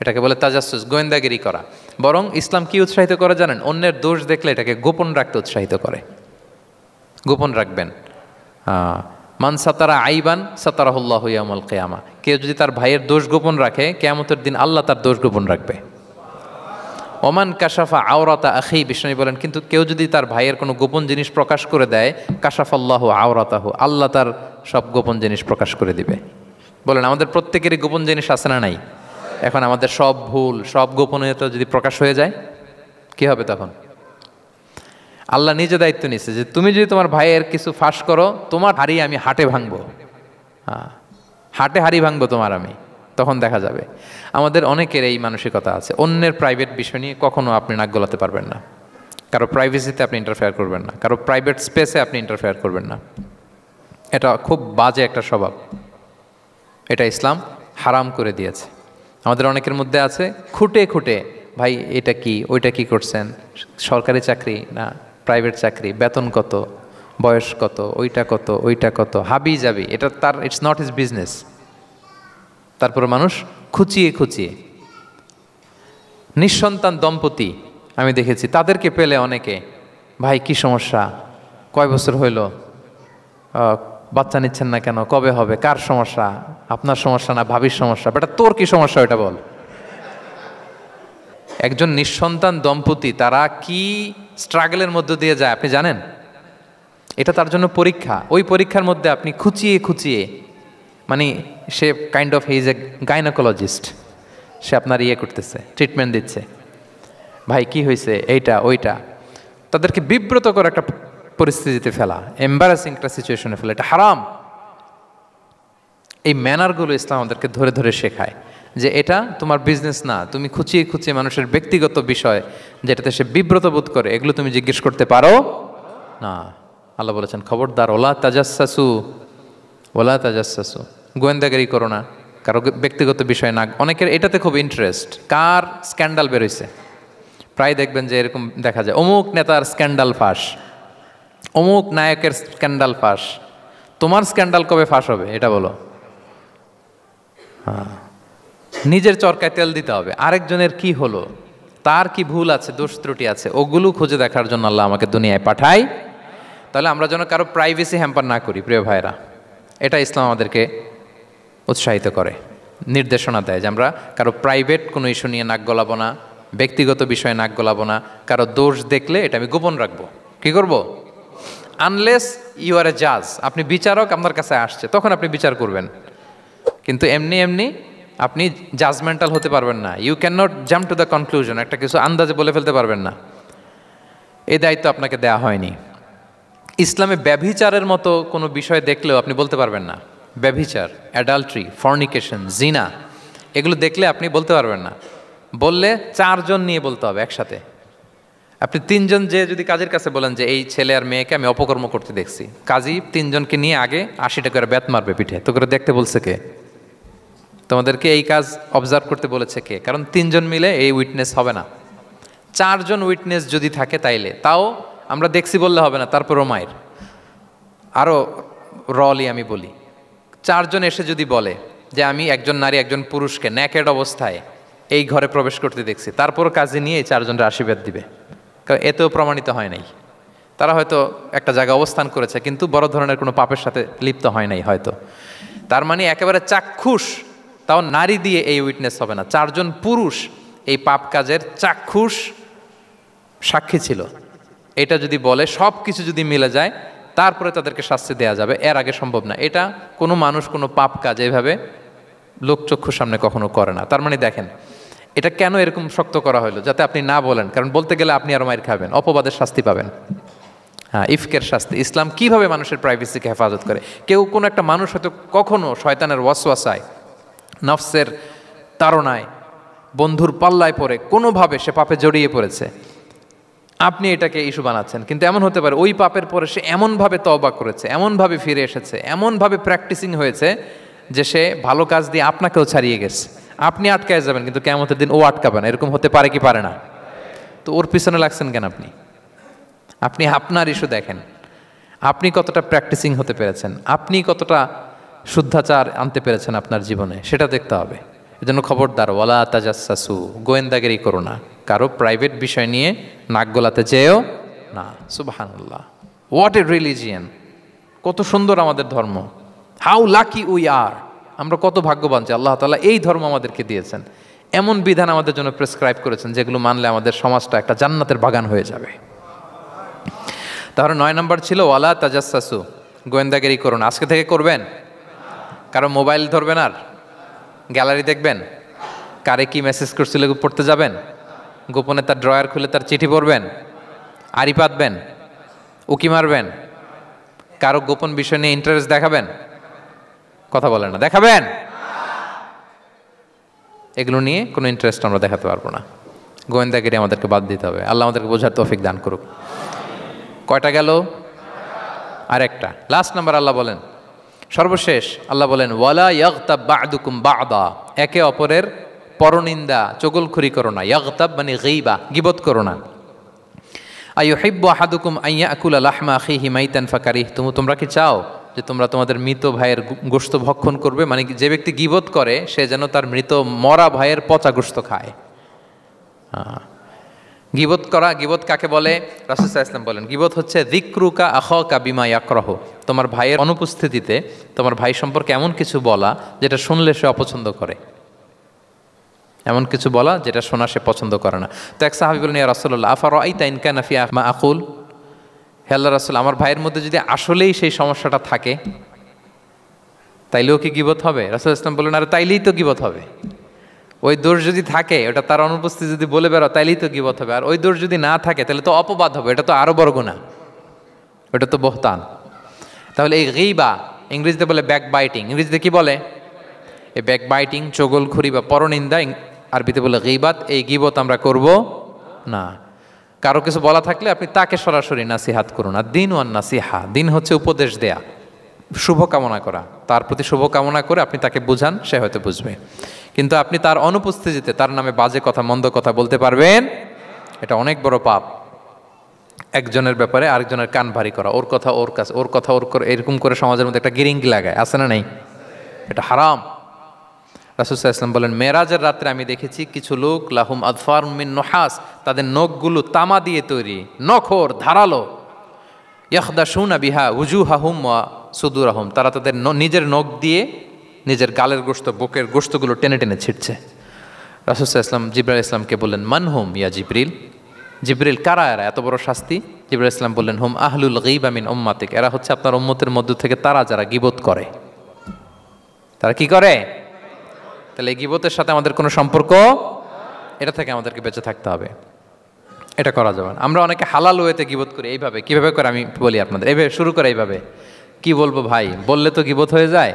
এটাকে বলে তাজাসসুস, গোয়েন্দাগিরি করা। বরং ইসলাম কি উৎসাহিত করে জানেন? অন্যের দোষ দেখলে এটাকে গোপন রাখতে উৎসাহিত করে। গোপন রাখবেন। মান সাতারা আইবান সাতারাহুল্লাহু ইয়াউমাল কিয়ামা। কেউ যদি তার ভাইয়ের দোষ গোপন রাখে, কিয়ামতের দিন আল্লাহ তার দোষ গোপন রাখবে। ওমান কাশাফা আওরাতা আখি, বিষ্ণু বলেন, কিন্তু কেউ যদি তার ভাইয়ের কোনো গোপন জিনিস প্রকাশ করে দেয়, কাশাফাল্লাহু আওরাতাহু, আল্লাহ তার সব গোপন জিনিস প্রকাশ করে দিবে। বলেন, আমাদের প্রত্যেকেরই গোপন জিনিস আছে না নাই? এখন আমাদের সব ভুল, সব গোপনীয়তা যদি প্রকাশ হয়ে যায়, কি হবে তখন? আল্লাহ নিজে দায়িত্ব নিচ্ছে যে তুমি যদি তোমার ভাইয়ের কিছু ফাঁস করো, তোমার হাড়ি আমি হাটে ভাঙবো। হাটে হাড়ি ভাঙবো তোমার আমি, তখন দেখা যাবে। আমাদের অনেকের এই মানসিকতা আছে, অন্যের প্রাইভেট বিষয় নিয়ে কখনো আপনি নাক গলাতে পারবেন না। কারো প্রাইভেসিতে আপনি ইন্টারফেয়ার করবেন না, কারো প্রাইভেট স্পেসে আপনি ইন্টারফেয়ার করবেন না। এটা খুব বাজে একটা স্বভাব, এটা ইসলাম হারাম করে দিয়েছে। আমাদের অনেকের মধ্যে আছে খুঁটে খুঁটে, ভাই এটা কি, ওইটা কি করছেন, সরকারি চাকরি না প্রাইভেট চাকরি, বেতন কত, বয়স কত, ওইটা কত, ওইটা কত, হাবি যাবি, এটা তার, ইটস নট হিজ বিজনেস। তারপরে মানুষ খুঁচিয়ে খুঁচিয়ে। নিঃসন্তান দম্পতি আমি দেখেছি, তাদেরকে পেলে অনেকে, ভাই কি সমস্যা, কয় বছর হইল, বাচ্চা নিচ্ছেন না কেন, কবে হবে, কার সমস্যা, আপনার সমস্যা না ভাবির সমস্যা, বেটা তোর কি সমস্যা ওইটা বল। একজন নিঃসন্তান দম্পতি তারা কি স্ট্রাগলের মধ্য দিয়ে যায় আপনি জানেন? এটা তার জন্য পরীক্ষা। ওই পরীক্ষার মধ্যে আপনি খুঁচিয়ে খুঁচিয়ে, মানে সে kind of he is a gynaecologist, সে আপনার ইয়ে করতেছে, ট্রিটমেন্ট দিচ্ছে, ভাই কি হয়েছে, এইটা ওইটা, তাদেরকে বিব্রত করে একটা পরিস্থিতিতে ফেলা, এম্বারাসিং একটা সিচুয়েশনে ফেলা, এটা হারাম। এই ম্যানারগুলো ইসলাম আমাদেরকে ধরে ধরে শেখায় যে এটা তোমার বিজনেস না, তুমি খুঁচিয়ে খুঁচিয়ে মানুষের ব্যক্তিগত বিষয় যেটাতে সে বিব্রত বোধ করে, এগুলো তুমি জিজ্ঞেস করতে পারো না। আল্লাহ বলেছেন, খবরদার, ওলা তাজাসসু, ওলা তাজাসসু, গোয়েন্দাগিরি করো না, কারো ব্যক্তিগত বিষয় না। অনেকের এটাতে খুব ইন্টারেস্ট, কার স্ক্যান্ডাল বেরোইছে, প্রায় দেখবেন যে এরকম দেখা যায়, অমুক নেতার স্ক্যান্ডাল ফাঁস, অমুক নায়কের স্ক্যান্ডাল ফাঁস। তোমার স্ক্যান্ডাল কবে ফাঁস হবে এটা বলো? নিজের চরকায় তেল দিতে হবে। আরেকজনের কি হলো, তার কি ভুল আছে, দোষ ত্রুটি আছে, ওগুলো খুঁজে দেখার জন্য আল্লাহ আমাকে দুনিয়ায় পাঠায়। তাহলে আমরা যেন কারো প্রাইভেসি হ্যাম্পার না করি, প্রিয় ভাইরা। এটা ইসলাম আমাদেরকে উৎসাহিত করে, নির্দেশনা দেয় যে আমরা কারো প্রাইভেট কোনো ইস্যু নিয়ে নাক গলাবো না, ব্যক্তিগত বিষয়ে নাক গলাবো না। কারো দোষ দেখলে এটা আমি গোপন রাখবো। কি করব? আনলেস ইউ আর এ জাজ, আপনি বিচারক, আপনার কাছে আসছে, তখন আপনি বিচার করবেন। কিন্তু এমনি এমনি আপনি জাজমেন্টাল হতে পারবেন না। You can not jump to the conclusion, একটা কিছু আন্দাজে বলে ফেলতে পারবেন না। এই দায়িত্ব আপনাকে দেয়া হয়নি। ইসলামে ব্যভিচারের মতো কোনো বিষয় দেখলেও আপনি বলতে পারবেন না। ব্যভিচার, অ্যাডাল্ট্রি, ফর্নিকেশন, জিনা, এগুলো দেখলে আপনি বলতে পারবেন না। বললে 4 জন নিয়ে বলতে হবে একসাথে। আপনি 3 জন যে যদি কাজের কাছে বলেন যে এই ছেলে আর মেয়েকে আমি অপকর্ম করতে দেখছি, কাজী 3 জনকে নিয়ে আগে 80 টাকা করে বেত মারবে পিঠে, তো করে দেখতে বলছে কে? তোমাদেরকে এই কাজ অবজার্ভ করতে বলেছে কে? কারণ 3 জন মিলে এই উইটনেস হবে না। 4 জন উইটনেস যদি থাকে তাইলে, তাও আমরা দেখছি বললে হবে না, তারপরও মায়ের। আরও রলি আমি বলি, 4 জন এসে যদি বলে যে আমি একজন নারী একজন পুরুষকে নেকেড অবস্থায় এই ঘরে প্রবেশ করতে দেখছি, তারপর কাজে নিয়ে এই 4 জনের আশীর্বাদ দিবে, কারণ এতেও প্রমাণিত হয় নাই। তারা হয়তো একটা জায়গায় অবস্থান করেছে কিন্তু বড় ধরনের কোনো পাপের সাথে লিপ্ত হয় নাই হয়তো। তার মানে একেবারে চাক্ষুষ, তাও নারী দিয়ে এই উইটনেস হবে না, 4 জন পুরুষ এই পাপ কাজের চাক্ষুষ সাক্ষী ছিল, এটা যদি বলে, সব কিছু যদি মিলে যায়, তারপরে তাদেরকে শাস্তি দেওয়া যাবে। এর আগে সম্ভব না। এটা কোনো মানুষ কোনো পাপ কাজ এইভাবে লোকচক্ষুর সামনে কখনো করে না। তার মানে দেখেন এটা কেন এরকম শক্ত করা হলো, যাতে আপনি না বলেন, কারণ বলতে গেলে আপনি আরো মাইর খাবেন, অপবাদের শাস্তি পাবেন। হ্যাঁ, ইফকের শাস্তি। ইসলাম কিভাবে মানুষের প্রাইভেসিকে হেফাজত করে। কেউ কোনো একটা মানুষ হয়তো কখনো শয়তানের ওয়াসওয়াসায়, নফসের তাড়নায়, বন্ধুর পাল্লায় পড়ে কোনোভাবে সে পাপে জড়িয়ে পড়েছে, আপনি এটাকে ইস্যু বানাচ্ছেন। কিন্তু এমন হতে পারে ওই পাপের পরে সে এমনভাবে তওবা করেছে, এমনভাবে ফিরে এসেছে, এমনভাবে প্র্যাকটিসিং হয়েছে যে সে ভালো কাজ দিয়ে আপনাকেও ছাড়িয়ে গেছে। আপনি আটকায় যাবেন কিন্তু কিয়ামতের দিন ও আটকাবে না। এরকম হতে পারে কি পারে না? তো ওর পিছনে লাগছেন কেন আপনি? আপনি আপনার ইস্যু দেখেন, আপনি কতটা প্র্যাকটিসিং হতে পেরেছেন, আপনি কতটা শুদ্ধাচার আনতে পেরেছেন আপনার জীবনে, সেটা দেখতে হবে। এজন্য খবরদার, ওয়ালা তাজাসসু, গোয়েন্দাগিরি করো না, কারো প্রাইভেট বিষয় নিয়ে নাক গলাতে যেও না। সুবহানাল্লাহ, হোয়াট এ রিলিজিয়ান! কত সুন্দর আমাদের ধর্ম, হাউ লাকি উই আর! আমরা কত ভাগ্যবান যে আল্লাহ তাআলা এই ধর্ম আমাদেরকে দিয়েছেন, এমন বিধান আমাদের জন্য প্রেসক্রাইব করেছেন যেগুলো মানলে আমাদের সমাজটা একটা জান্নাতের বাগান হয়ে যাবে। তাহলে 9 নম্বর ছিল ওয়ালা তাজাসসু, গোয়েন্দাগিরি করুন। আজকে থেকে করবেন। কারো মোবাইল ধরবেন, আর গ্যালারি দেখবেন, কারে কি মেসেজ করছিল পড়তে যাবেন, গোপনে তার ড্রয়ার খুলে তার চিঠি পড়বেন, আড়ি পাতবেন, উকি মারবেন, কারো গোপন বিষয় নিয়ে ইন্টারেস্ট দেখাবেন। কথা বলেন না, দেখাবেন? এগুলো নিয়ে কোনো ইন্টারেস্ট আমরা দেখাতে পারবো না। গোয়েন্দাগিরি আমাদেরকে বাদ দিতে হবে। আল্লাহ আমাদেরকে বোঝার তৌফিক দান করুক। কয়টা গেল? আরেকটা, লাস্ট নাম্বার। আল্লাহ বলেন, সর্বশেষ আল্লাহ বলেন, ওয়ালা ইয়াগতাব বা'দুকুম বা'দা, একে অপরের পরনিন্দা চগলখুরি করো না। ইয়াগতাব মানে গীবা, গীবত করো না। আইয়ুহিব্বু আহাদুকুম আন ইয়াকুলা লাহমা আখিহি মাইতান ফাকারিহতুম, তোমরা কি চাও যে তোমরা তোমাদের মৃত ভাইয়ের গোশত ভক্ষণ করবে? মানে যে ব্যক্তি গীবত করে সে যেন তার মৃত মরা ভাইয়ের পচা গোশত খায়। গীবত করা, গীবত কাকে বলে? রাসূল সাল্লাল্লাহু আলাইহি ওয়াসাল্লাম বলেন, গীবত হচ্ছে যিকরুকা আখাকা বিমা ইয়াকরাহু, তোমার ভাইয়ের অনুপস্থিতিতে তোমার ভাই সম্পর্কে এমন কিছু বলা যেটা শুনলে সে অপছন্দ করে, এমন কিছু বলা যেটা শোনা সে পছন্দ করে না। তো এক সাহাবী বলেন, ইয়া রাসূলুল্লাহ আফারাআইতা ইন কানা ফি মা আকুল, হে আল্লাহর রাসূল, আমার ভাইয়ের মধ্যে যদি আসলেই সেই সমস্যাটা থাকে তাইলেও কি গীবত হবে? রাসূল সাল্লাল্লাহু আলাইহি ওয়াসাল্লাম বললেন, আরে তাইলেই তো গীবত হবে। ওই দোষ যদি থাকে, ওটা তার অনুপস্থিতি যদি বলে বেরো, তাইলেই তো গীবত হবে। আর ওই দোষ যদি না থাকে তাহলে তো অপবাদ হবে, এটা তো আরো বড় গুনাহ, ওটা তো বহতান। তাহলে এই গীবা ইংরেজিতে বলে ব্যাক বাইটিং। ইংরেজিতে কি বলে? এই ব্যাক বাইটিং, চগলখুরি বা পরনিন্দা, আরবিতে বলে গীবাত। এই গীবত আমরা করব না। কারো কিছু বলা থাকলে আপনি তাকে সরাসরি নাসিহাত করুন। আর দিন ওয়ান নাসিহা, দিন হচ্ছে উপদেশ দেয়া, শুভ কামনা করা, তার প্রতি শুভ কামনা করে আপনি তাকে বুঝান, সে হয়তো বুঝবে। কিন্তু আপনি তার অনুপস্থিতিতে তার নামে বাজে কথা, মন্দ কথা বলতে পারবেন, এটা অনেক বড় পাপ। একজনের ব্যাপারে আরেকজনের কান ভারী করা, ওর কথা ওর কাছে, ওর কথা ওর করে, এরকম করে সমাজের মধ্যে একটা গিরিঙ্গি লাগায়, আছে না নেই? এটা হারাম। রাসূল সাল্লাল্লাহু আলাইহি ওয়াসাল্লাম বলেন, মেরাজের রাত্রে আমি দেখেছি কিছু লোক লাহুম আযফারুম মিন নুহাস, তাদের নখগুলো তামা দিয়ে তৈরি, নখর ধারালো। ইয়াখদাশুনা বিহা উজুহাহুম ওয়া সুদুরাহুম, তারা তাদের নিজের নখ দিয়ে নিজের গালের গোশত, বুকের গোশতগুলো টেনে টেনে ছিটছে। রাসূল সাল্লাল্লাহু আলাইহি ওয়াসাল্লাম জিবরাইল ইসলামকে বললেন, মানহুম ইয়া জিবরিল, জিবরিল কারা এরা, এত বড় শাস্তি? জিবরাইল ইসলাম বললেন, হুম আহলুল গীবা মিন উম্মাতিক, এরা হচ্ছে আপনার উম্মতের মধ্য থেকে তারা যারা গীবত করে। তারা কি করে? তাহলে এই গীবতের সাথে আমাদের কোনো সম্পর্ক, এটা থেকে আমাদেরকে বেঁচে থাকতে হবে, এটা করা যাবে না। আমরা অনেকে হালাল ওয়েতে গীবত করি। এইভাবে কিভাবে করে আমি বলি আপনাদের, এইভাবে শুরু করে, এইভাবে কি বলবো ভাই, বললে তো গীবত হয়ে যায়,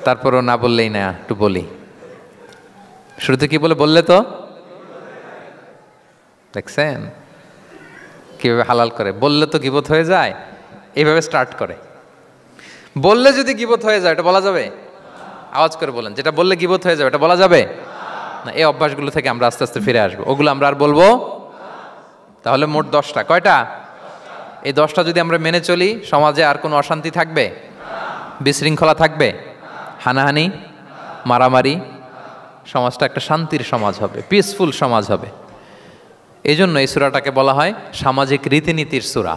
তারপরও না বললেই না, একটু বলি। শুরুতে কি বললে তো, দেখছেন কিভাবে হালাল করে, বললে তো গীবত হয়ে যায়, এইভাবে স্টার্ট করে। বললে যদি গীবত হয়ে যায় এটা বলা যাবে? আওয়াজ করে বলেন, যেটা বললে গীবত হয়ে যাবে এটা বলা যাবে না। এই অভ্যাসগুলো থেকে আমরা আস্তে আস্তে ফিরে আসবো, ওগুলো আমরা আর বলবো। তাহলে মোট 10টা, কয়টা? এই 10টা যদি আমরা মেনে চলি, সমাজে আর কোনো অশান্তি থাকবে? বিশৃঙ্খলা থাকবে? হানাহানি, মারামারি? সমাজটা একটা শান্তির সমাজ হবে, পিসফুল সমাজ হবে। এই জন্য এই সূরাটাকে বলা হয় সামাজিক রীতিনীতির সূরা।